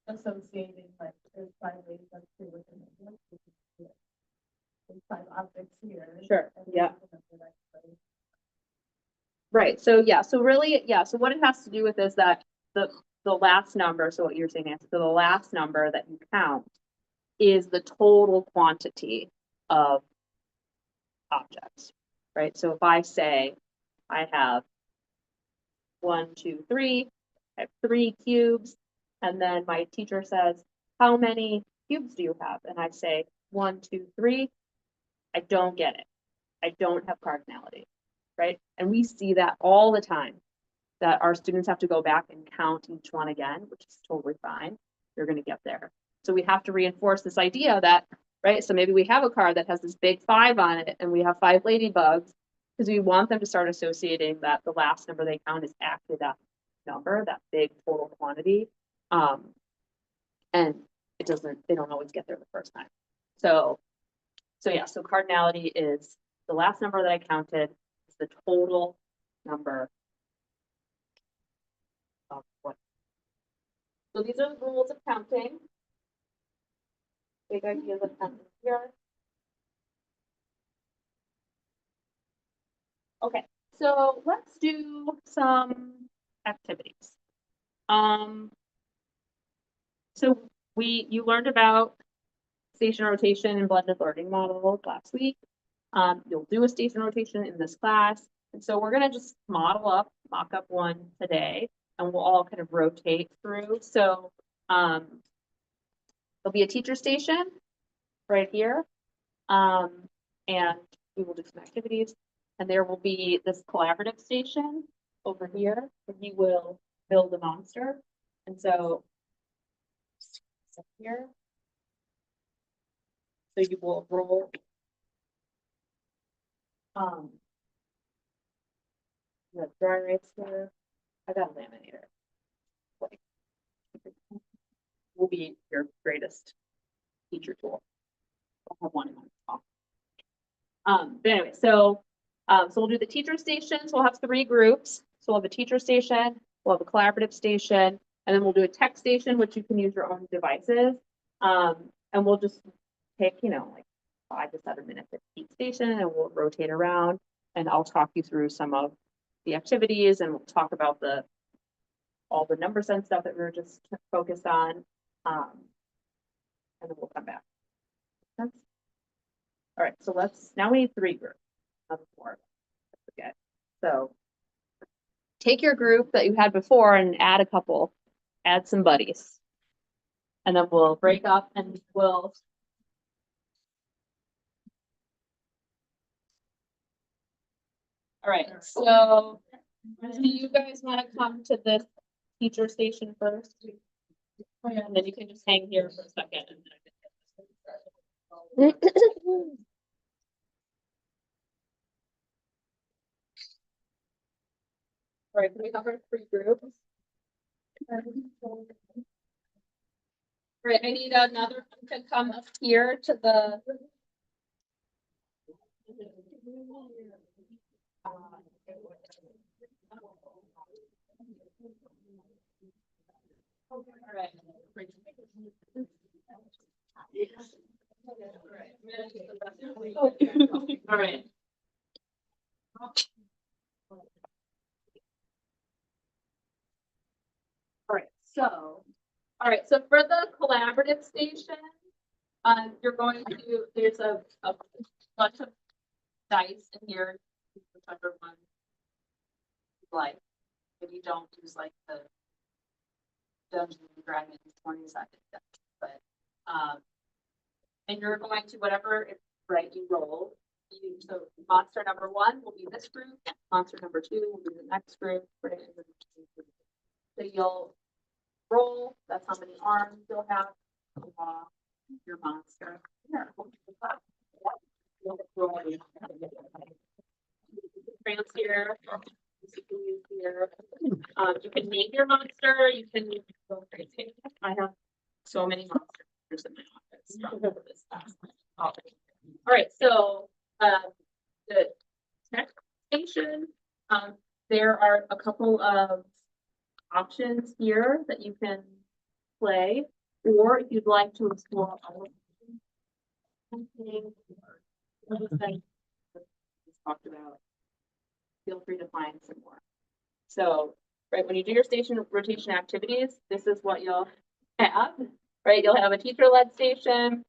associating like there's 5 ladybugs here with the number. There's 5 objects here. Sure. Yeah. Right. So yeah. So really, yeah. So what it has to do with is that the last number. So what you're saying, Nancy. So the last number that you count is the total quantity of objects, right? So if I say I have 1, 2, 3, I have 3 cubes, and then my teacher says, how many cubes do you have? And I say 1, 2, 3, I don't get it. I don't have cardinality, right? And we see that all the time, that our students have to go back and count each one again, which is totally fine. You're going to get there. So we have to reinforce this idea that, right? So maybe we have a card that has this big 5 on it and we have 5 ladybugs, because we want them to start associating that the last number they count is actually that number, that big total quantity. And they don't always get there the first time. So yeah, so cardinality is the last number that I counted is the total number of what. So these are the rules of counting. Big ideas of counting here. Okay, so let's do some activities. So you learned about station rotation and blended learning model last week. You'll do a station rotation in this class. And so we're gonna just mock up one today, and we'll all kind of rotate through. So there'll be a teacher station right here. And we will do some activities. And there will be this collaborative station over here, and you will build a monster. And so here. So you will roll. The dry erase here. I got a laminator. Will be your greatest teacher tool. I'll have one in my talk. But anyway, so we'll do the teacher stations. We'll have 3 groups. So we'll have a teacher station, we'll have a collaborative station, and then we'll do a tech station, which you can use your own devices. And we'll just take, like 5 to 7 minutes at each station, and we'll rotate around, and I'll talk you through some of the activities, and we'll talk about all the number sense stuff that we were just focused on. And then we'll come back. All right, so now we need 3 groups, not 4. Forget. So take your group that you had before and add some buddies. And then we'll break up and we'll. All right, so do you guys want to come to this teacher station first? And then you can just hang here for a second. All right, can we cover 3 groups? All right, I need another one to come up here to the. All right. All right. All right, so for the collaborative station, there's a bunch of dice in here, whichever one you like. If you don't use like the Dungeons and Dragons 20-sided deck, but and you're going to whatever you roll. So monster number 1 will be this group, monster number 2 will be the next group, right? So you'll roll, that's how many arms you'll have. Your monster. Here. Crayons here. Here. You can name your monster. You can go crazy. I have so many monsters in my office from this class. All right, so the tech station, there are a couple of options here that you can play, or if you'd like to explore all of them, talked about, feel free to find some more. So, right, when you do your station rotation activities, this is what you'll have, right? You'll have a teacher-led station,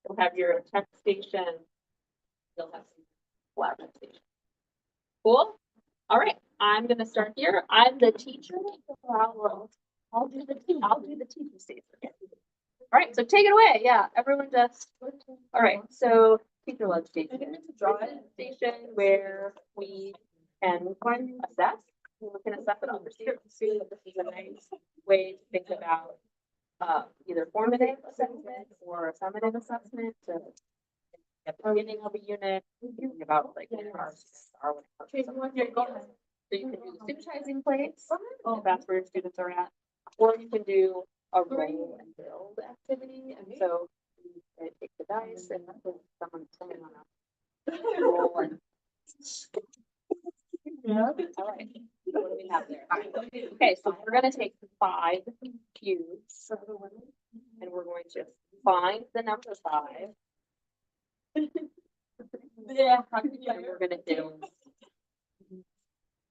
you'll have your tech station, you'll have some collaborative station. Cool? All right, I'm gonna start here. I'm the teacher. I'll do the teacher station. All right, so take it away. Yeah, everyone just. All right, so teacher-led station. Station where we can assess. We can assess it on the student. This is a nice way to think about either formative assessment or summative assessment to at the beginning of a unit, thinking about like what our students are when it comes to some of the ideas. So you can do the supervising plates, if that's where your students are at, or you can do a roll and build activity, and so you take the dice and put someone on a roll and. All right, what do we have there? Okay, so we're gonna take 5 cubes, and we're going to find the number 5. Yeah. And we're gonna do.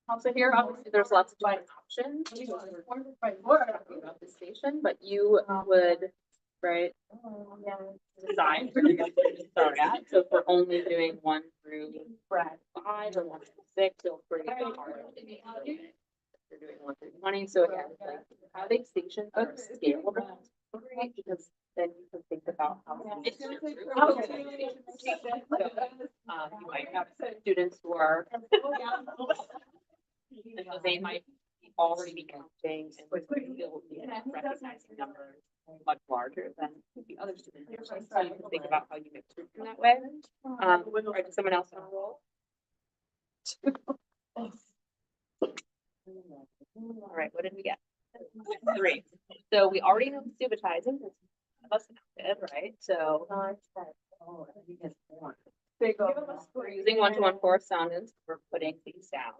Also here, obviously, there's lots of different options. About the station, but you would, right, design where your students are at. So if we're only doing 1 through 5 or 1 through 6, feel free to hard. You're doing 1 through 20, so again, like having stations that are scalable, right? Because then you can think about how. You might have students who are. And so they might already be counting and still be recognizing numbers much larger than the other students. So you can think about how you mix groups in that way. Or does someone else want to roll? All right, what did we get? 3. So we already know subitizing, because none of us did, right? So we're using 1-to-1 correspondence. We're putting these down,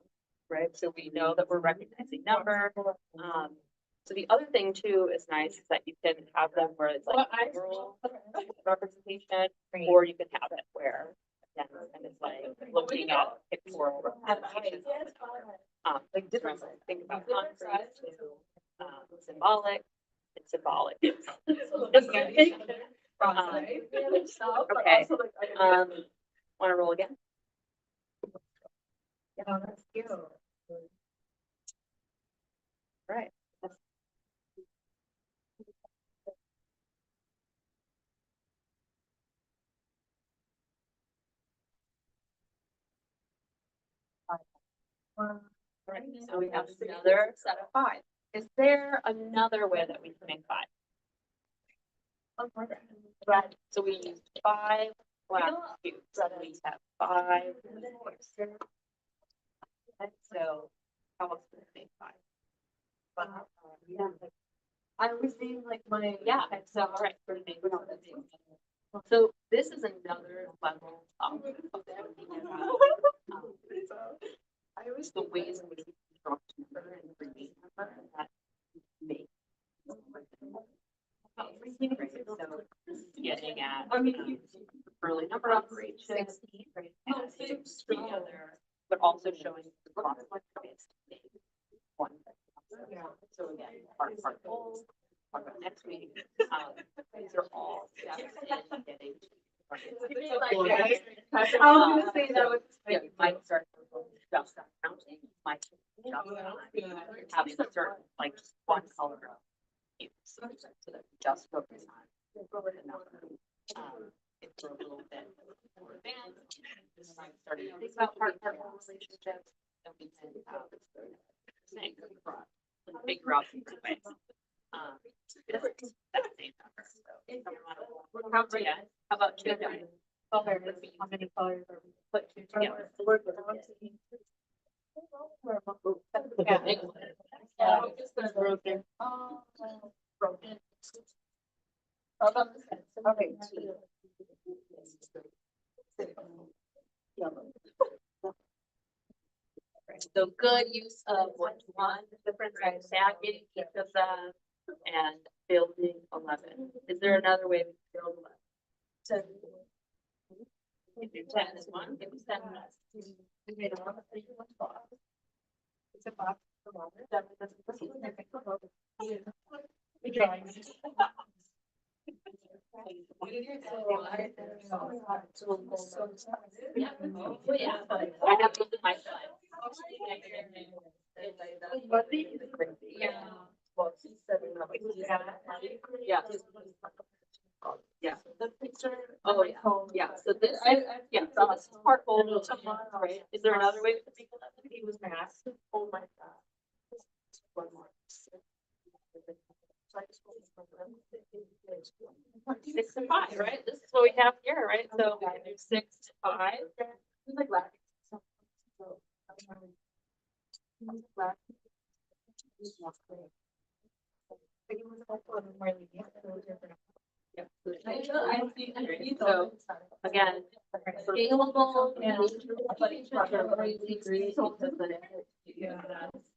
right? So we know that we're recognizing number. So the other thing too is nice is that you can have them where it's like oral representation, or you can have it where again, and it's like looking at pictorial representation. Like different think about contrast to symbolic and symbolic. Okay. Want to roll again? Right. Right, so we have another set of 5. Is there another way that we can make 5? Right, so we used 5 black cubes, so we have 5. And so how else can we make 5? I was seeing like my. Yeah, so all right, so this is another level of thinking about I always the ways in which we construct number and create number that make. So getting at early number operations, right? Together, but also showing the conflict ways to make one. So again, part goals, talk about next week. These are all steps in getting to. I was gonna say that was. Yeah, you might start with just counting, might just having a certain, like just one color of cubes, so that we just focus on the number. If we're a little bit more advanced, starting to think about partner relationships, then we can figure out different ways. That same number. So, yeah. How about 2 dice? How many colors are we put 2 together? Yeah, just the broken. Broken. Okay. So good use of 1-to-1, different right, stacking each of them, and building 11. Is there another way we can build 11? 10. If you 10 is 1, give me 7. We made a box. It's a box. Yeah. Oh, yeah. I have those in my slide. Yeah. Well, yeah. Yeah. The picture. Oh, yeah. Yeah. So this, yeah. So this is part whole, right? Is there another way to think of that? He was masked. Oh my God. One more. 6 and 5, right? This is what we have here, right? right, so we can do 6 to 5. Like last. So again, scalable and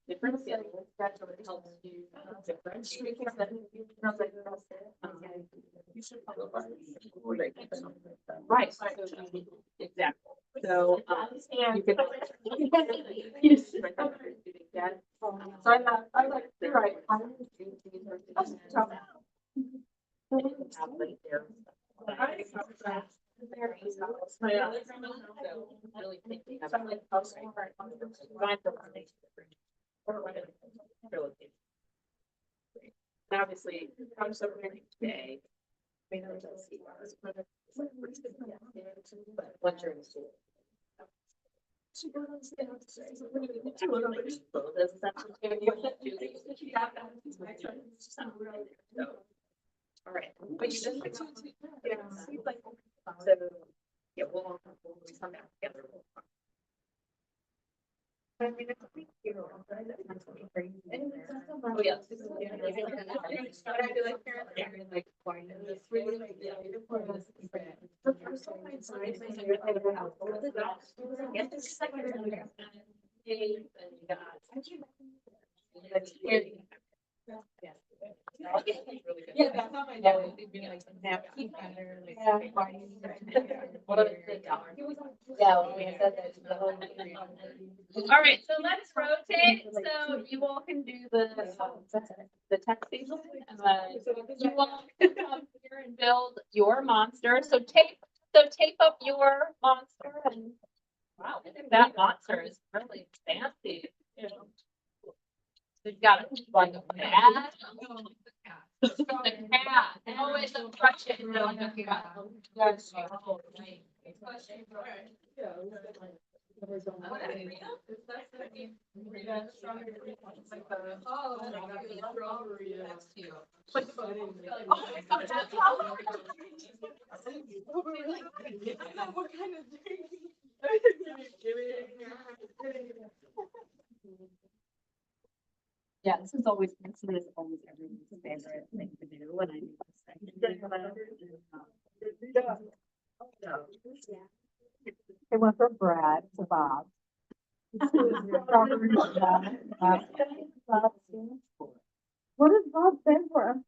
different skills that helps you different. Right, exactly. So, you could. Yes. So I was like, you're right. Really thinking about and obviously, I'm so ready today. I mean, I don't see ours, but once you're in school. All right, but you just. So, yeah, we'll come back together. I mean, it's a big deal, right? Oh, yes. But I feel like parents are really like, why is this really like, yeah, for us. The first one, I saw it, I said, I don't know. Get the second one. Yeah, that's how I know it. It'd be like napkin better, like. Yeah. All right, so let's rotate, so you all can do the texting, and you all can come here and build your monster, so tape up your monster, and wow, I think that monster is really fancy. You've got like a cat. The cat, always a question, really, the cat. Yeah, this is always considered always everyone's favorite thing to do when I do this. It went from Brad to Bob. What does Bob stand for?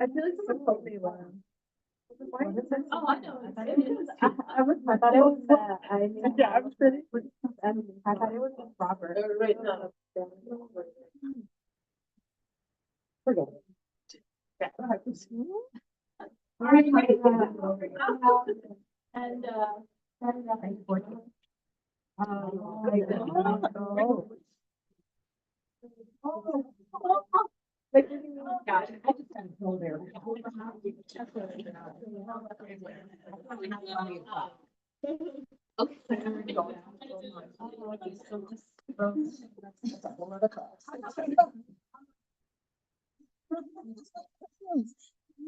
I feel like someone told me one. Oh, I know. I thought it was, yeah, I was pretty. I thought it was just Robert. Right, no. Forget it. All right. And, gosh, I just had to go there.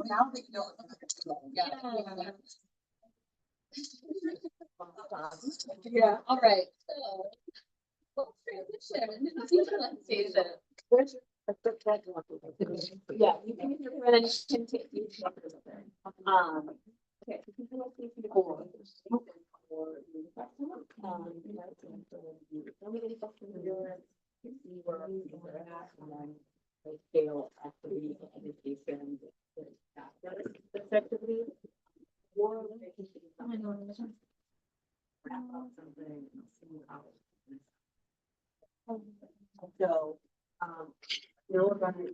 Now they know. Yeah, all right, so. Let's transition. Let's see the. Yeah, you can use your pen and you can take these. Okay. Scale equity education. Effectively. Or something. So, you know, we're going to do.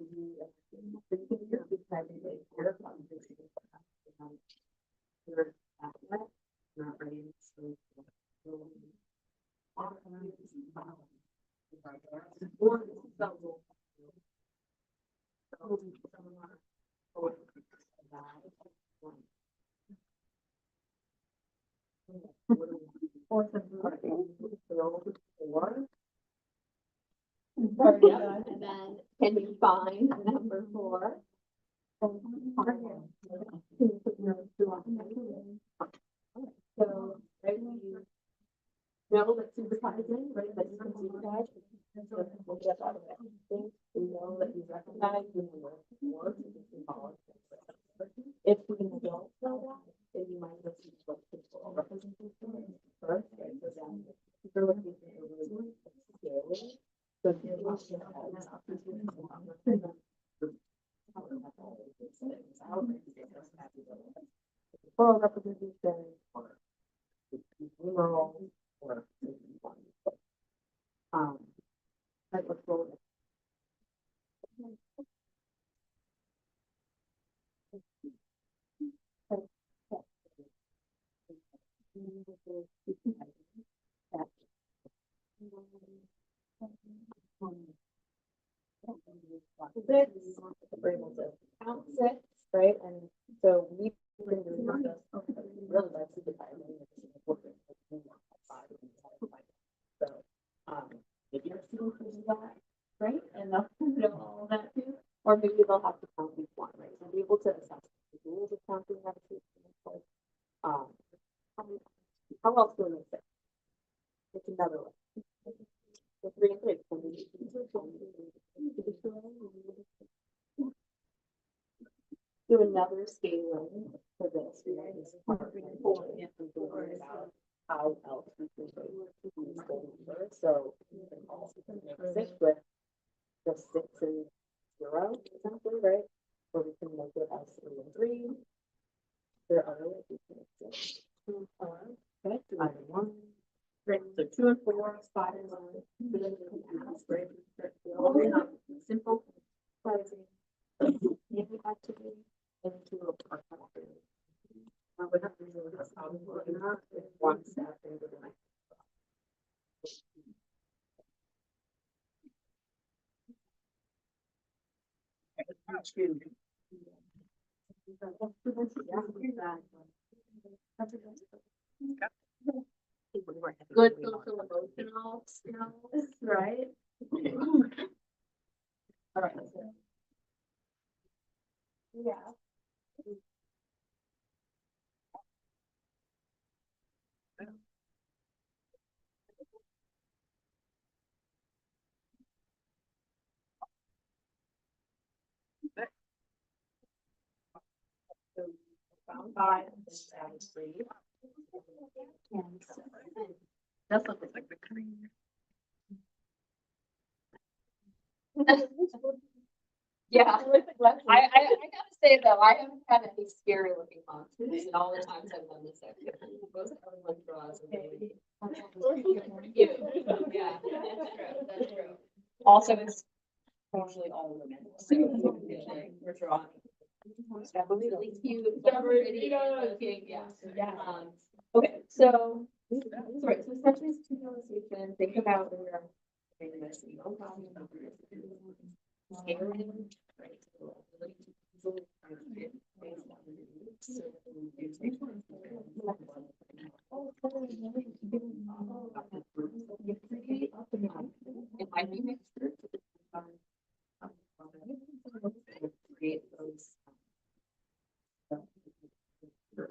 Not ready. And then can you find number 4? So, right, you know that supervising, right, that you can supervise. And so we'll get out of that. We know that you recognize when you work for, you can symbolic. If we don't know that, then you might just use what people representation first, right? So then, if you're looking for a really scary, so if you're watching rural representation or rural or that looks really. Count six, right? And so we bring the resources really by supervising. So, if you're seeing that, right? And they'll know all that too, or maybe they'll have to count each one, right? So be able to assess the rules of counting that. How else do we make it? It's another way. The three and three. Do another scaling for this, right? This part four, and we're worried about how else we can go to these numbers. So you can also six with the 6 and 0, essentially, right? Or we can make it as 3 and 3. There are other ways we can make it. 2 and 4, okay, 5 and 1. Right, so 2 and 4, 5 and 1. So then we can ask, right? Simple. Maybe activity into a part. We have to do this how we work out with one step into the next. Good social emotional skills, right? All right. Yeah. So found 5 and then 3. And 7. That's what it's like the cream. Yeah, I gotta say though, I haven't had any scary looking monsters in all the times I've done this activity. Most everyone draws. Yeah, that's true. Also, it's usually all women, so we're drawing. Really cute, pretty, looking, yeah. Okay, so, sorry, so essentially it's 2 illustration, think about when you're doing this, you know, scaling, right? It might be mixed. Create those.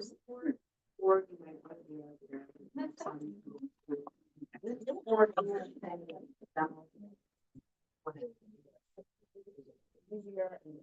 Support, or you might want to do easier and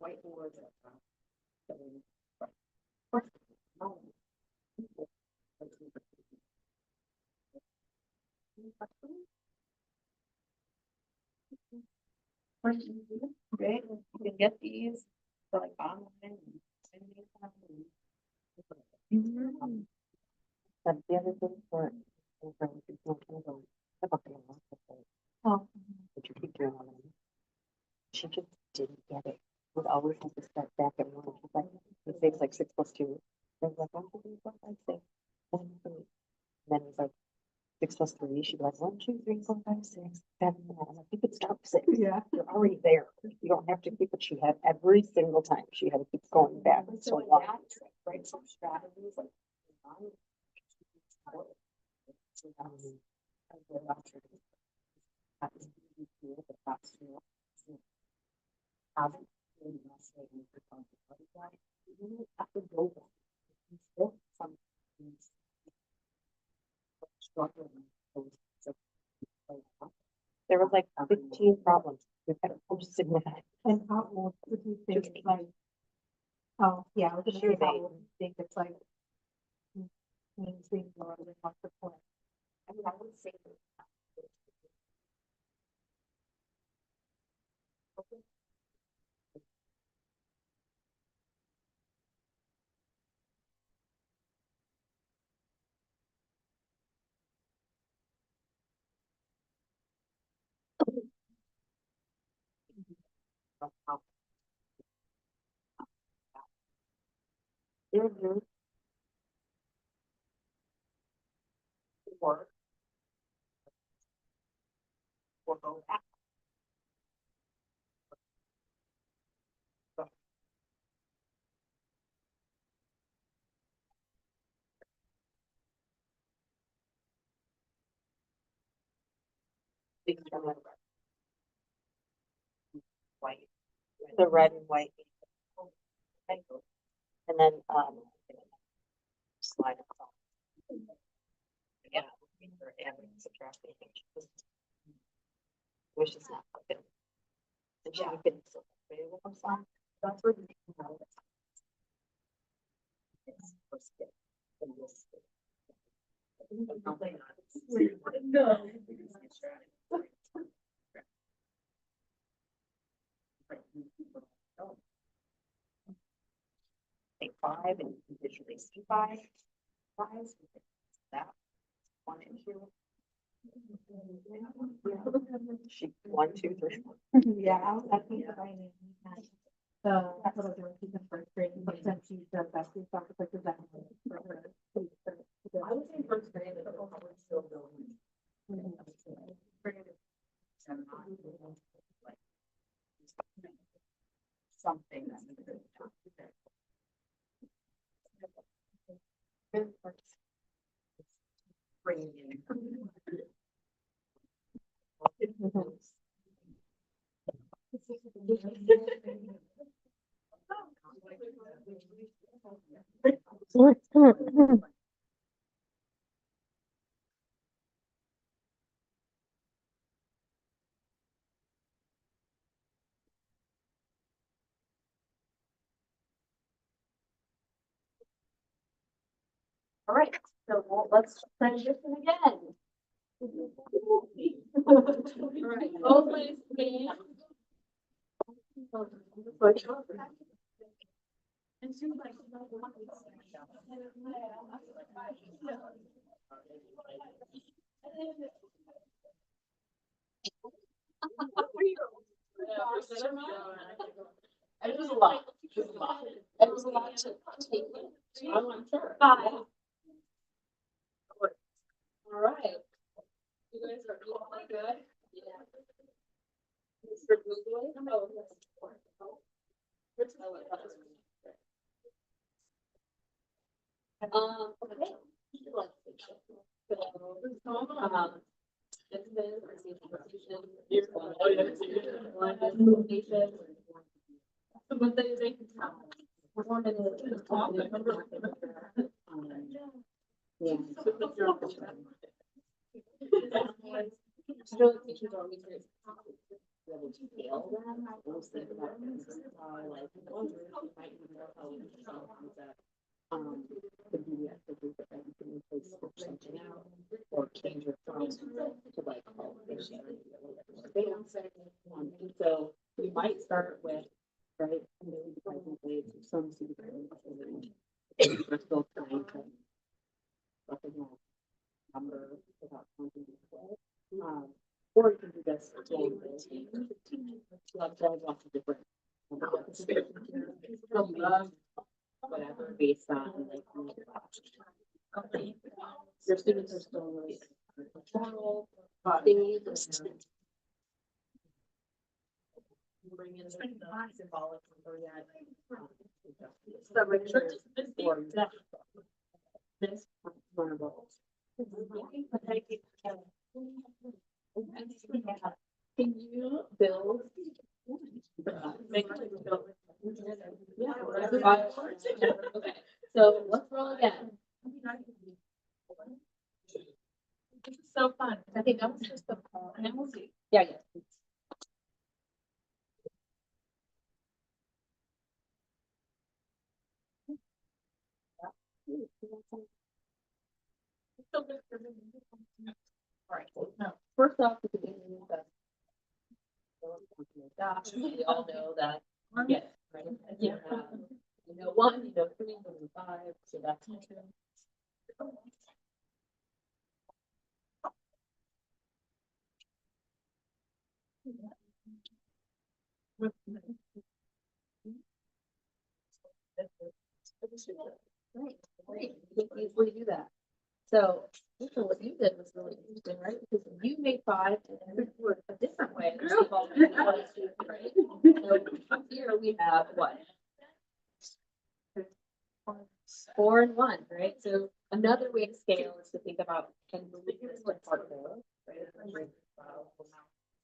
whiteboards. Great, you can get these for like online. That's the other thing for. Oh. But you keep doing all of them. She just didn't get it. Would always have to start back at 1. She's like, it takes like 6 plus 2. I was like, I'm going to do 5, 6. And then he's like, 6+3, she'd be like, 1, 2, 3, 4, 5, 6, 7, 8. I'm like, you could start with 6. Yeah. You're already there. You don't have to keep it. She had every single time. She had to keep going back. So why? Right, some strategies like. There was like 15 problems. We've had a significant. And how old would you think it's like? Oh, yeah, I was just Sure, how they- old do you think it's like? Mainstream or the market for it? I mean, I would say. Mhm. Or go back. These are like white, the red and white. And then, slide across. Yeah. Subtracting. Which is not good. And you can. That's where you can have it. Take 5 and you visually see 5. That one in here. She 1, 2, 3. Yeah, I was asking if I knew. So that's what I was doing, she's in first grade, but since she's the best, we thought it's like the best for her. I would say first grade, but they're probably still building. Something that's. Bringing in. All right, so let's transition again. All right, always me. It was a lot. It was a lot to take in. I'm sure. Bye. All right. You guys are all good? Yeah. Mr. Google? Oh, yes. Okay. But they can tell. Yeah. Still teaching our weekends. Really detail them. I was thinking about things like, might even know how we can that. Could be the group that you can replace something out or change your phone to like call it. And so we might start with, right, some we're still trying to recognize number without counting it. Or you can do this. Lots of different. Whatever, based on like. Your students are still really Total thing. Bring in symbolic number yet. This one of those. Can you build? Make a build. Yeah. Okay, so let's roll again. This is so fun. I think that was just the. And then we'll see. Yeah, yeah. All right, no, first off, we can do that. Gosh, we all know that. Yeah, right. Yeah. You know, 1, you know, 3, you know, 5, so that's. Great, great. You can easily do that. So, what you did was really interesting, right? Because you made 5 and it worked a different way. Right? So here we have what? 4 and 1, right? So another way to scale is to think about can you move this like part whole, right?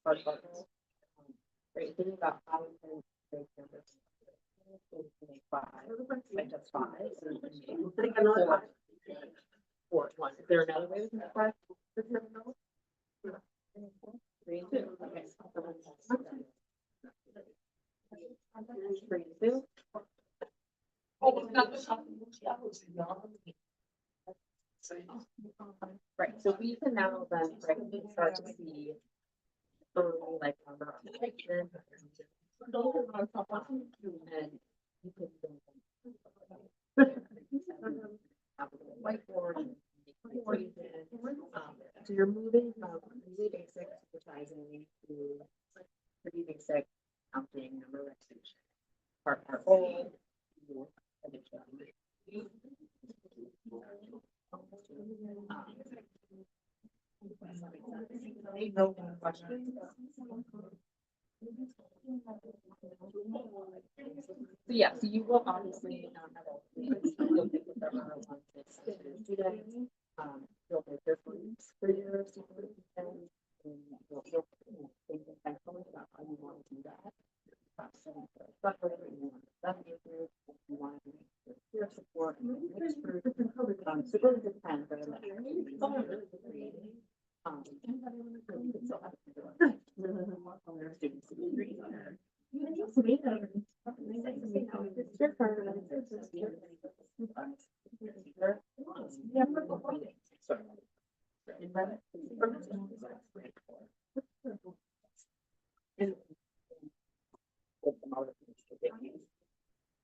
Part whole. Right, think about how you can break numbers. Make 5, like just 5. So 4, 1. Is there another way to make 5? 3 and 2. Okay. 3 and 2. Right, so we can now then start to see early like number of and you could whiteboard. So you're moving from really basic advertising to pretty basic counting, memorization, part whole. No questions. So yeah, so you will obviously have all these. You'll pick whatever one fits your student. You'll make your groups for your students and you'll think intentionally about how you want to do that. But whatever you want, that's your group. You want to make your peer support and mixed group. So it really depends on that.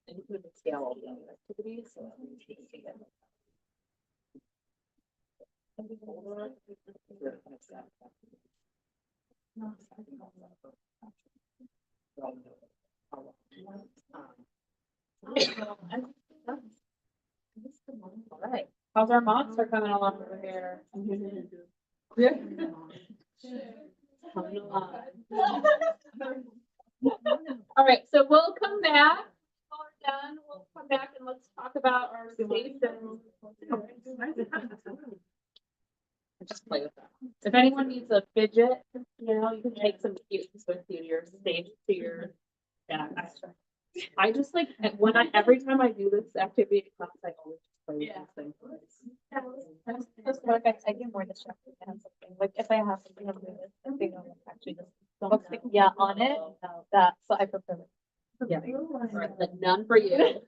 And you can scale all the other activities. So all right, how's our mocks are coming along over here? Coming along. All right, so we'll come back. While we're done, we'll come back and let's talk about our states and. Just play with that. If anyone needs a fidget, you know, you can take some cues with you to your stage, to your. Yeah, I just like, every time I do this activity in class, I always just play with these things. That's what I get more distracted than something. Like if I have something I'm doing, I think I'm actually just focusing, yeah, on it. That so I prefer it. Yeah, all right, but none for you. All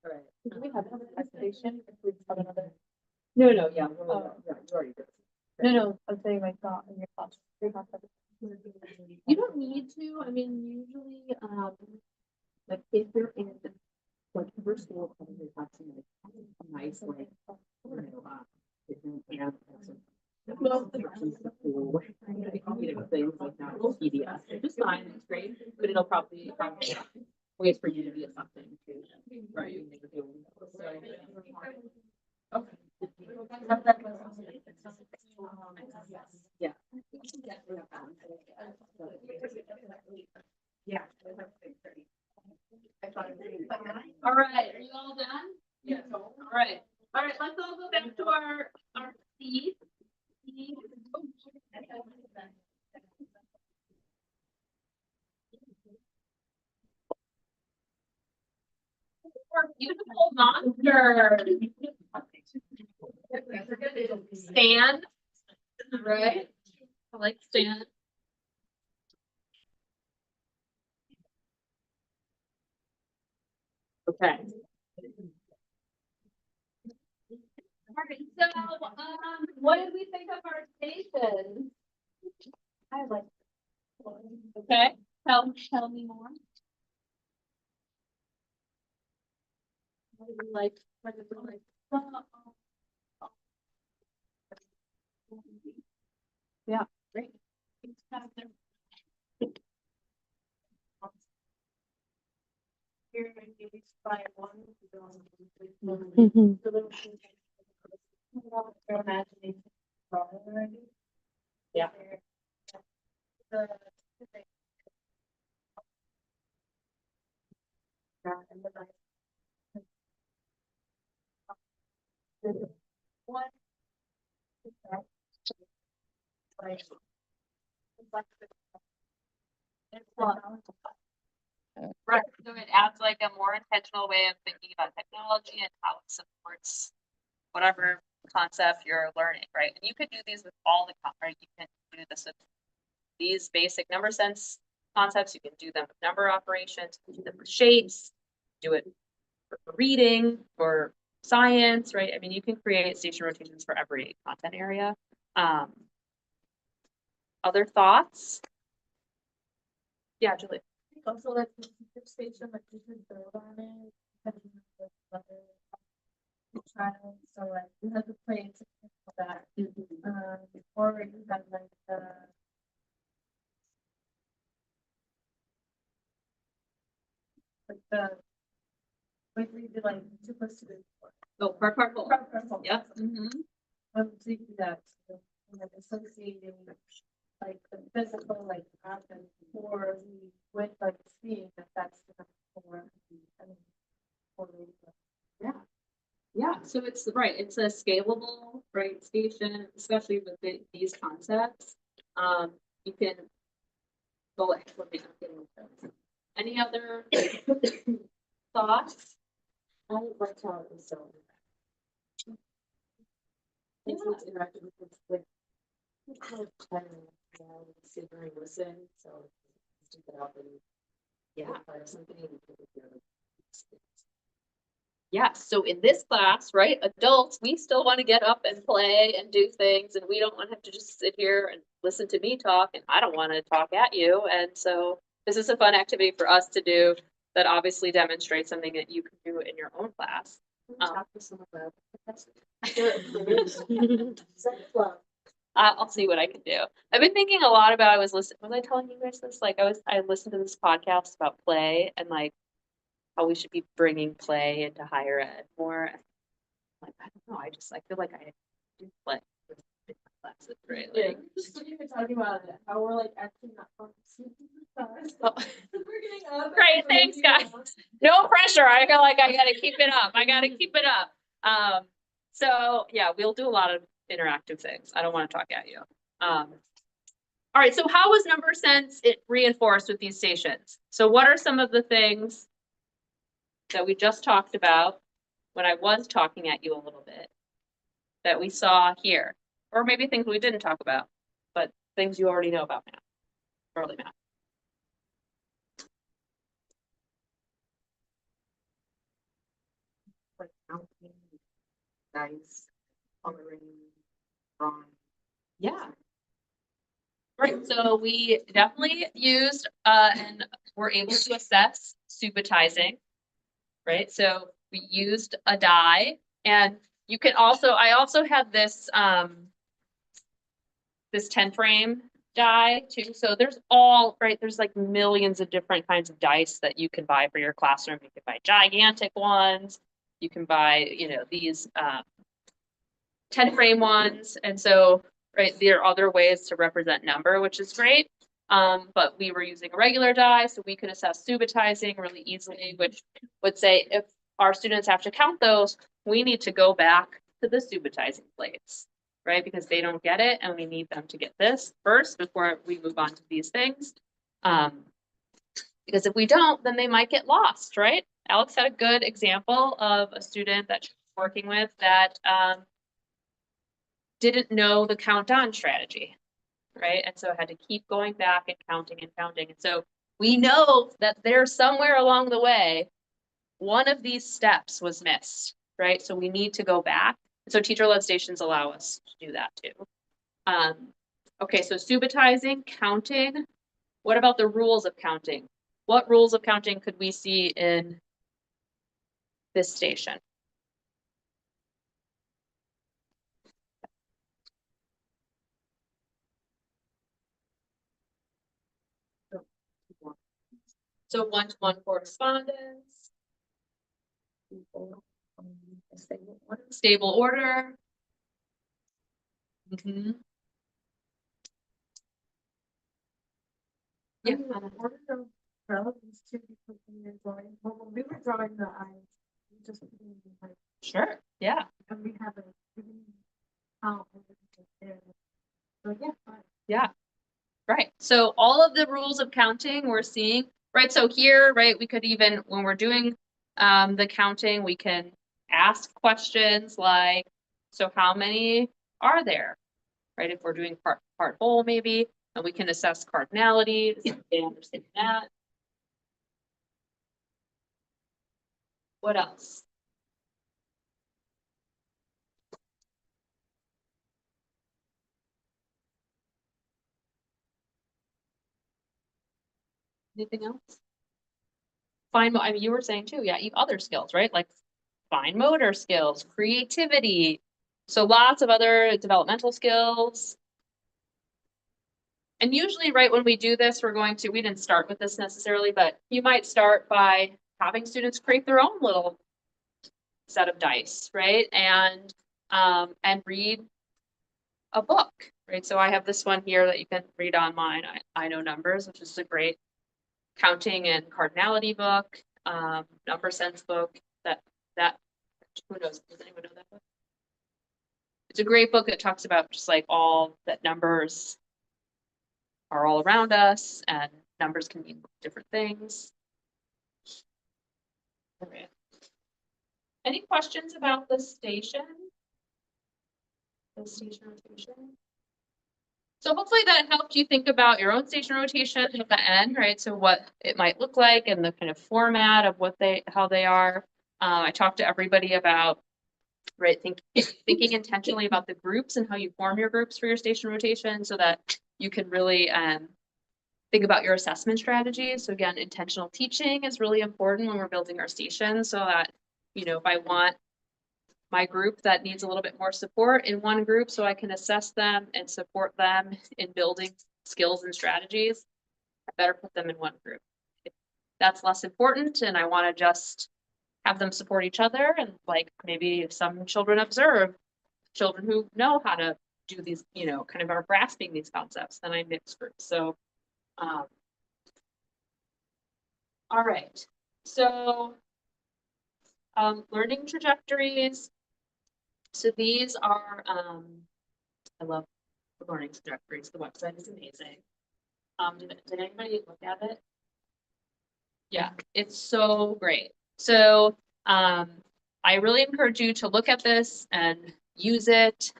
right. Do we have another presentation? If we have another. No, yeah, you already did. No, I'm saying my thought in your thoughts. You don't need to, I mean, usually, like if you're in, like your school probably has some like nice, like, you know, things like that, PDF, just fine, it's great, but it'll probably have ways for you to be at something too, right? So, okay, Yeah. Yeah. All right, are you all done? Yeah. All right, let's all go back to our seats. Beautiful monster. Stand. Right. I like stand. Okay. All right, so, what did we think of our stations? I like. Okay, tell me more. What did we like? What did we like? Yeah, great. Here, maybe by one. Mhm. The little thing. Your imagination. Already. Yeah. The. And the nice. One. Like. Right, so it adds like a more intentional way of thinking about technology and how it supports whatever concept you're learning, right? And you could do these with all the, right? You can do this with these basic number sense concepts. You can do them with number operations, you can do them with shapes, do it for reading, for science, right? I mean, you can create station rotations for every content area. Other thoughts? Yeah, Julie. Also, like the station, like you can build on it. Depending on the other child, so like you have to play to that. Or you have like the like we did like 2+2. Oh, purple. Purple. Yep. So you do that, so, like associating like the physical, like happen for the with like seeing that that's the for Yeah. Yeah, so it's right, it's a scalable, right, station, especially with these concepts. You can go implement it. Any other thoughts? I like how it was so. It's interactive with it's like. It's like kind of, sit there and listen, so. Stick it up and. Yeah. Or something. And you can do it. Yeah, so in this class, right, adults, we still want to get up and play and do things, and we don't want to have to just sit here and listen to me talk, and I don't want to talk at you. And so this is a fun activity for us to do that obviously demonstrates something that you can do in your own class. Talk to some of the. I'll see what I can do. I've been thinking a lot about, was I telling you guys this? Like I listened to this podcast about play and like how we should be bringing play into higher ed more. Like, I don't know, I feel like I do play with different classes, right? Like, just when you were talking about it, how we're like actually not focusing. oh, We're getting up. great, thanks guys. No pressure. I feel like I gotta keep it up. I gotta keep it up. So yeah, we'll do a lot of interactive things. I don't want to talk at you. All right, so how was number sense reinforced with these stations? So what are some of the things that we just talked about when I was talking at you a little bit that we saw here? Or maybe things we didn't talk about, but things you already know about math, early math. Like counting, dice, coloring, drawing. Yeah. Right, so we definitely used and were able to assess subitizing, right? So we used a die, and you can also, I also had this this 10 frame die too. So there's there's like millions of different kinds of dice that you can buy for your classroom. You can buy gigantic ones. You can buy, these 10 frame ones. And so, right, there are other ways to represent number, which is great. But we were using a regular die, so we could assess subitizing really easily, which would say if our students have to count those, we need to go back to the subitizing plates, right? Because they don't get it, and we need them to get this first before we move on to these things. Because if we don't, then they might get lost, right? Alex had a good example of a student that she was working with that didn't know the count on strategy, right? And so had to keep going back and counting and counting. And so we know that there's somewhere along the way, one of these steps was missed, right? So we need to go back. And so teacher-led stations allow us to do that too. Okay, so subitizing, counting. What about the rules of counting? What rules of counting could we see in this station? So one-to-one correspondence. Stable order. Mhm. Yeah. What are the relevance to because when you're drawing, when we were drawing the eyes, we just put in like, Sure, yeah. and we have a given count and everything there. So yeah, fine. Yeah, right. So all of the rules of counting we're seeing, right? So here, right, we could even, when we're doing the counting, we can ask questions like, so how many are there? Right, if we're doing part whole maybe, and we can assess cardinality, does everybody understand that? What else? Anything else? I mean, you were saying too, yeah, other skills, right? Like fine motor skills, creativity. So lots of other developmental skills. And usually, right, when we do this, we didn't start with this necessarily, but you might start by having students create their own little set of dice, right? And read a book, right? So I have this one here that you can read online. I Know Numbers, which is a great counting and cardinality book, number sense book. That who knows? Does anyone know that book? It's a great book that talks about just like all that numbers are all around us, and numbers can mean different things. Okay. Any questions about the station? The station rotation? So hopefully that helped you think about your own station rotation at the end, right? So what it might look like and the kind of format of how they are. I talked to everybody about, right, thinking intentionally about the groups and how you form your groups for your station rotation so that you can really think about your assessment strategies. So again, intentional teaching is really important when we're building our stations so that, if I want my group that needs a little bit more support in one group so I can assess them and support them in building skills and strategies, I better put them in one group. If that's less important and I want to just have them support each other and like maybe if some children observe children who know how to do these, kind of are grasping these concepts, then I mix groups. So, all right. So, learning trajectories. So these are, I love the learning trajectories. The website is amazing. Did anybody look at it? Yeah, it's so great. So I really encourage you to look at this and use it.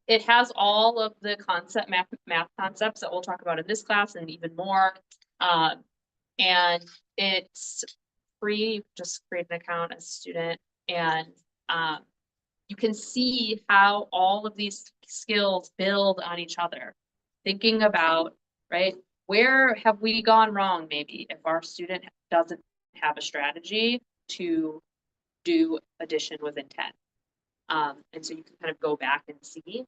It has all of the math concepts that we'll talk about in this class and even more. And it's free. You just create an account as a student, and you can see how all of these skills build on each other. Thinking about, right, where have we gone wrong maybe if our student doesn't have a strategy to do addition with intent. And so you can kind of go back and see.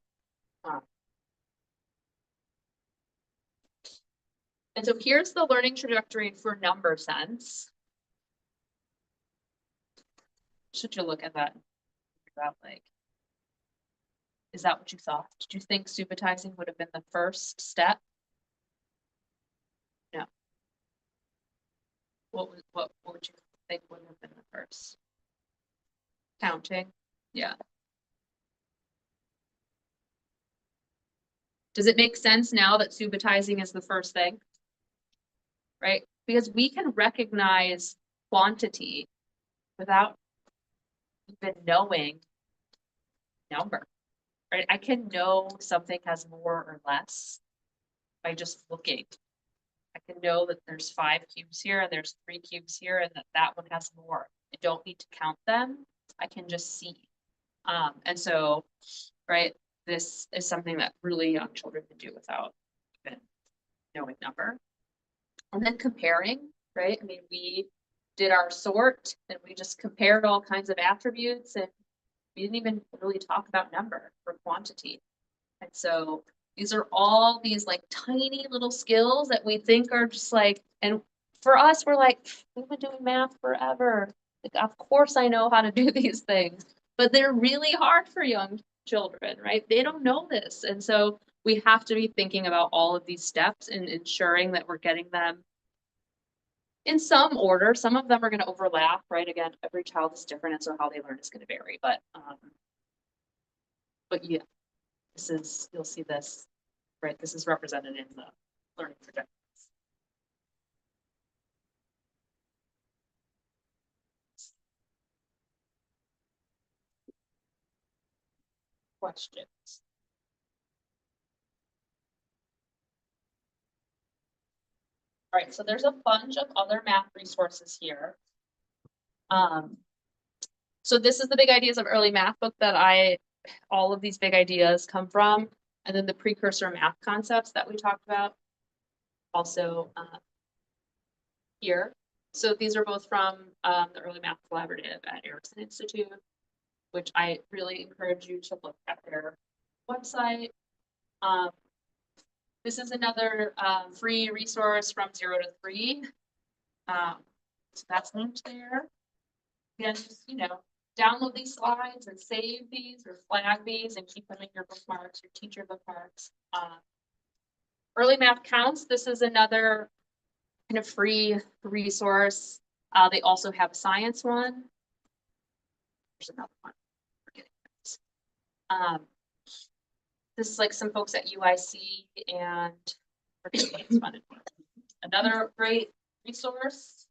And so here's the learning trajectory for number sense. Should you look at that? About like, Is that what you thought? Did you think supervising would have been the first step? No. What would you think would have been the first? Counting, yeah. Does it make sense now that subitizing is the first thing? Right? Because we can recognize quantity without even knowing number, right? I can know something has more or less by just looking. I can know that there's 5 cubes here and there's 3 cubes here and that one has more. I don't need to count them. I can just see. And so, right, this is something that really young children can do without even knowing number. And then comparing, right? I mean, we did our sort and we just compared all kinds of attributes and we didn't even really talk about number or quantity. And so these are all these like tiny little skills that we think are just like, and for us, we're like, we've been doing math forever. Like, of course I know how to do these things, but they're really hard for young children, right? They don't know this. And so we have to be thinking about all of these steps and ensuring that we're getting them in some order. Some of them are going to overlap, right? Again, every child is different, and so how they learn is going to vary. But yeah, this is, you'll see this, right? This is represented in the learning trajectories. Questions? All right, so there's a bunch of other math resources here. So this is the Big Ideas of Early Math book that all of these big ideas come from, and then the precursor math concepts that we talked about also here. So these are both from the Early Math Collaborative at Erickson Institute, which I really encourage you to look at their website. This is another free resource from 0 to 3. So that's linked there. Again, just, download these slides and save these or flag these and keep them in your bookmarks, your teacher bookmarks. Early Math Counts, this is another kind of free resource. They also have a science one. There's another one. This is like some folks at UIC and another great resource.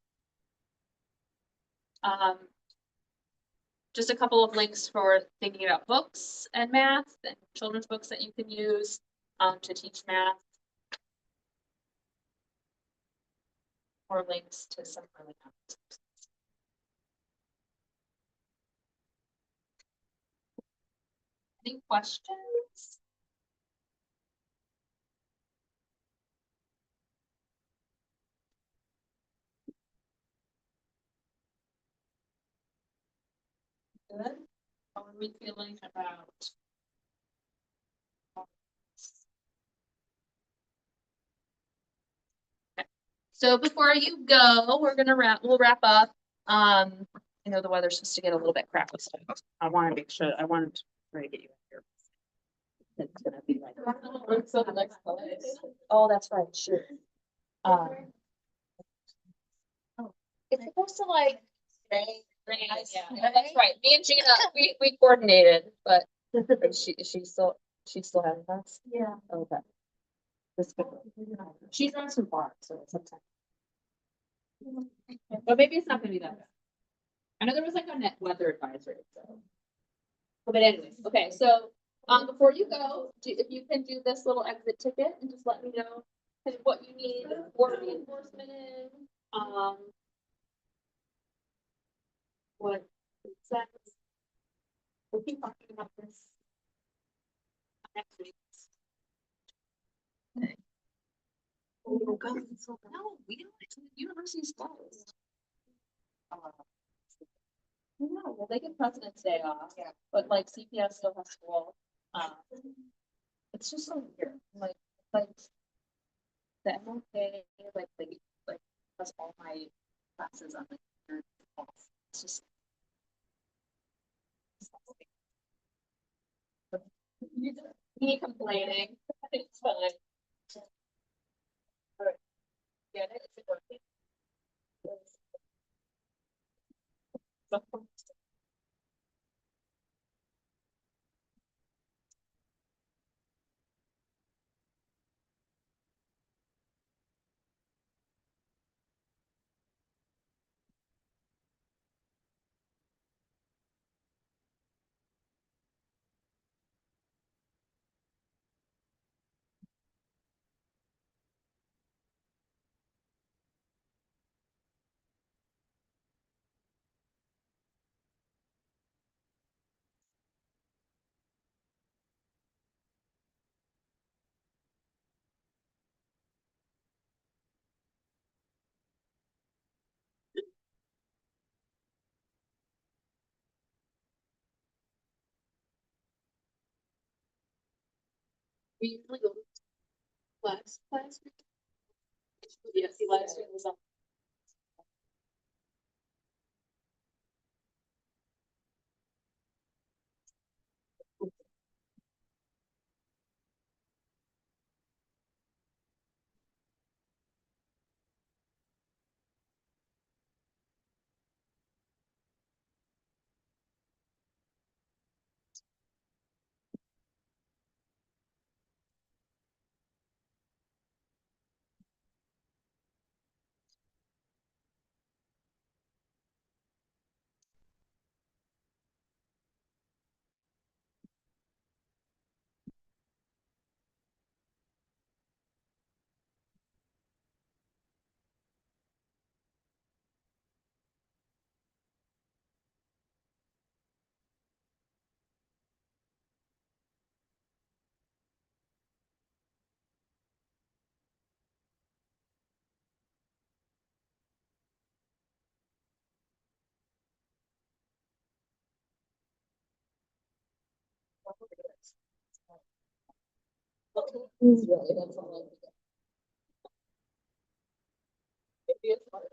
Just a couple of links for thinking about books and math and children's books that you can use to teach math. Or links to some early math resources. Any questions? Good. How are we feeling about? Okay. So before you go, we'll wrap up. I know the weather's supposed to get a little bit crappy, so I want to make sure, I wanted to try to get you out here. It's gonna be like. Oh, that's right, sure. It's supposed to like. Yeah, that's right. Me and Gina, we coordinated, but she still having class? Yeah. Okay. She's on some bar, so sometimes. But maybe it's not gonna be that bad. I know there was like a net weather advisory, so. But anyways, okay, so before you go, if you can do this little exit ticket and just let me know kind of what you need for reinforcement in, what it says. We'll keep talking about this next week. No, we don't. The university's closed. No, well, they get President's Day off, but like CPS still has school. It's just so weird, like the MLK, like has all my classes on like it's just. Me complaining, it's fine. Alright. Get it? Is it working? We usually go last week. Yeah, see, last week was on. Really, that's all. Maybe it's harder.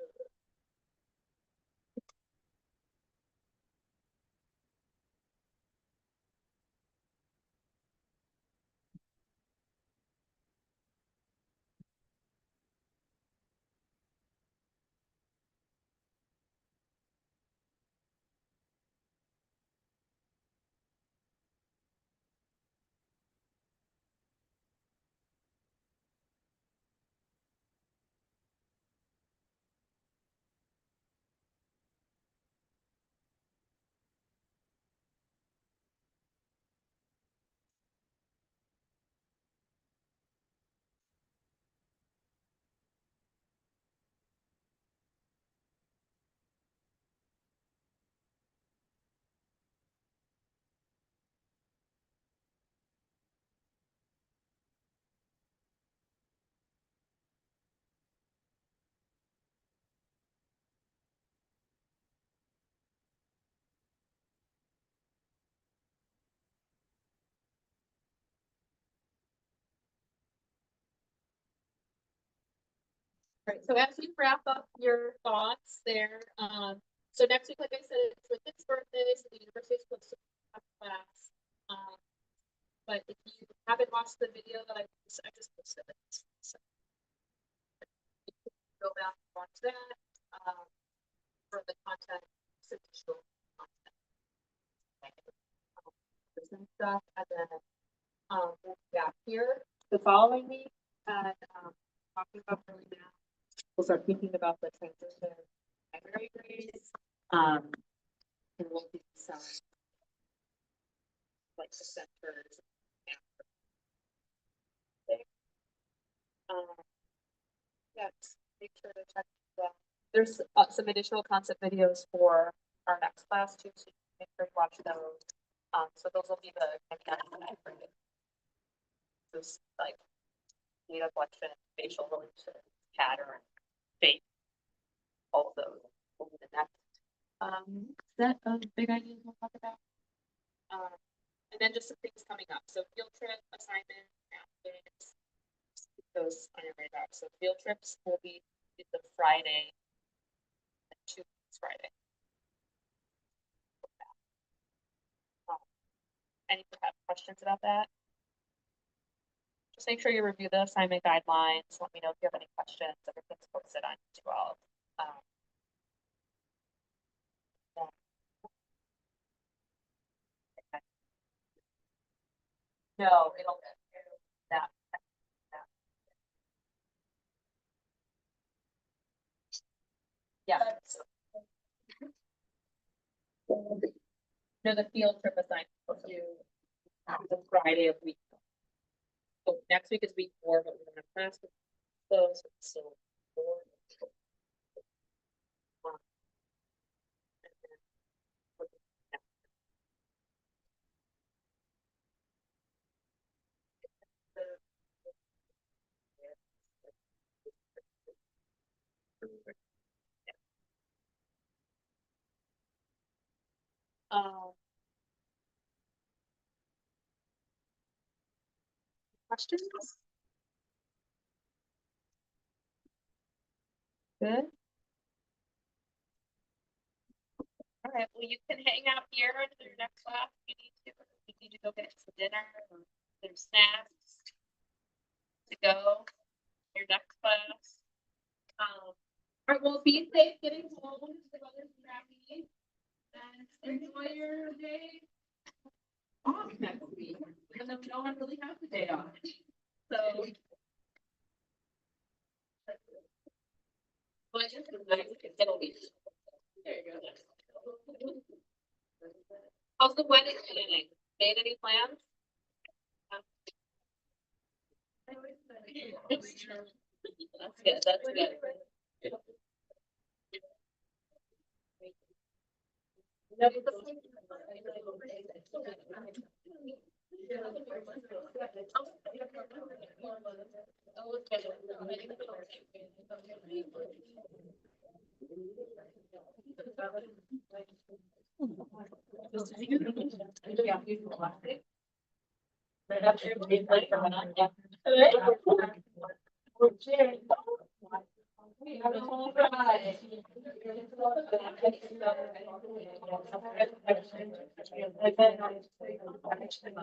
Right, so as you wrap up your thoughts there, so next week, like I said, it's Lincoln's birthday, so the university is supposed to have class. But if you haven't watched the video that I just posted it. So you can go back and watch that, for the content, it's additional content. And stuff, and then, we'll be back here the following week, and, talking about early math. We'll start thinking about the transition primary grades, and we'll do some like the centers. Yes, make sure to check. There's some additional concept videos for our next class too, so you can make sure you watch those. So those will be the those like data collection, facial relations, pattern, shape, all of those will be the next set of big ideas we'll talk about. And then just some things coming up. So field trip, assignment, math games, those on your radar. So field trips will be the Friday, 2 weeks Friday. Any questions about that. Just make sure you review the assignment guidelines. Let me know if you have any questions. Everything's posted on 12. No, it'll that. Yeah. No, the field trip assignment supposed to the Friday of week. So next week is week 4, but we don't have class. Close, so 4. Um, questions? Good. All right, well, you can hang out here until your next class if you need to. You need to go get some dinner or there's snacks to go your next class. All right, well, be safe getting home. The weather's crappy. And enjoy your day off next week. Even though no one really has the day off. So. Well, I just was nice to get a week. There you go. How's the wedding planning? Made any plans? That's good, that's good.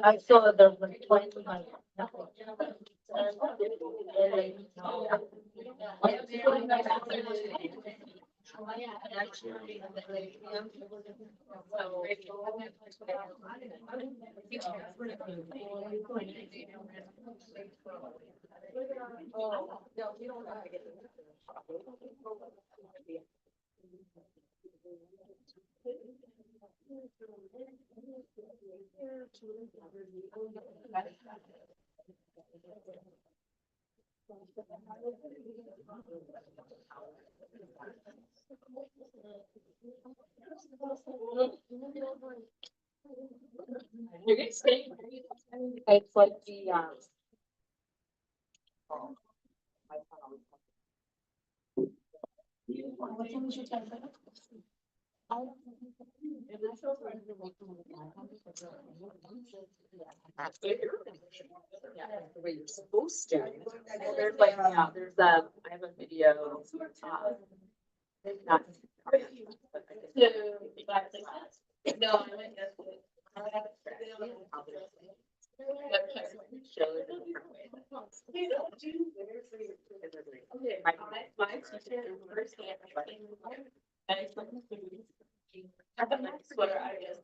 I saw the 20. You're gonna stay. It's like the The way you're supposed to. There's like, yeah, there's I have a video. Not. No, I went yesterday. My teacher first hand. I have my sweater, I guess.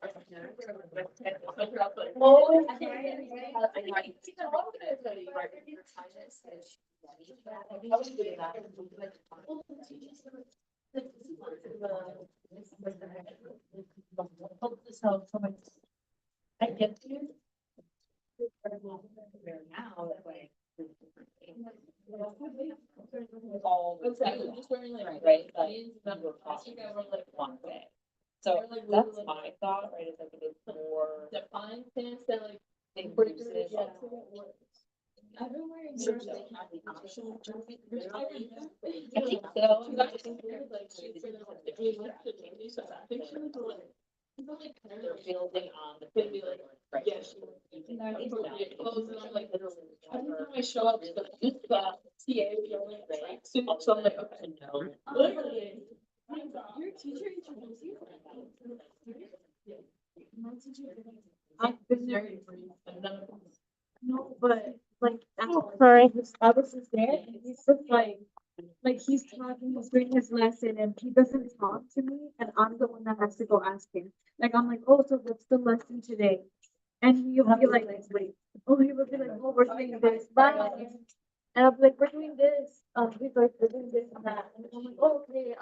I get to. Now that way. All just wearing like right, last week I wore like one day. So that's my thought, right? Is like it is more defined pants that like inclusive. I've been wearing shirts that have the option. I think so. They're building on the thing, like, yeah, I don't know, I show up to the TA, so I'm like, okay, no. Literally. Your teacher introduced you. I've been there for No, but like, Sorry. I was just there and he's just like he's talking, he's doing his lesson and he doesn't talk to me and I'm the one that has to go ask him. Like, I'm like, oh, so what's the lesson today? And he'll be like, wait, oh, he will be like, oh, we're doing this, bye. And I'll be like, we're doing this. He's like, we're doing this and that. And I'm like, oh, okay,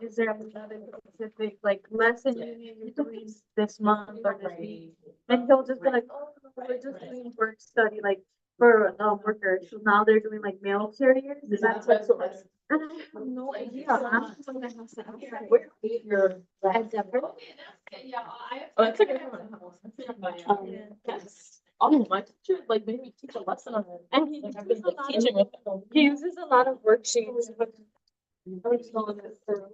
is there another specific like lesson you're doing this month or this week? And he'll just be like, oh, no, we're just doing work study, like for workers. So now they're doing like mail carriers. Is that what? And I have no idea. I'm the one that has to ask that. Where is your? At Denver. Oh, that's a good one. Yes. Oh, my teacher like made me teach a lesson on it. And he Like I've uses been a lot teaching of, with them. he uses a lot of worksheets, but I'm just going to.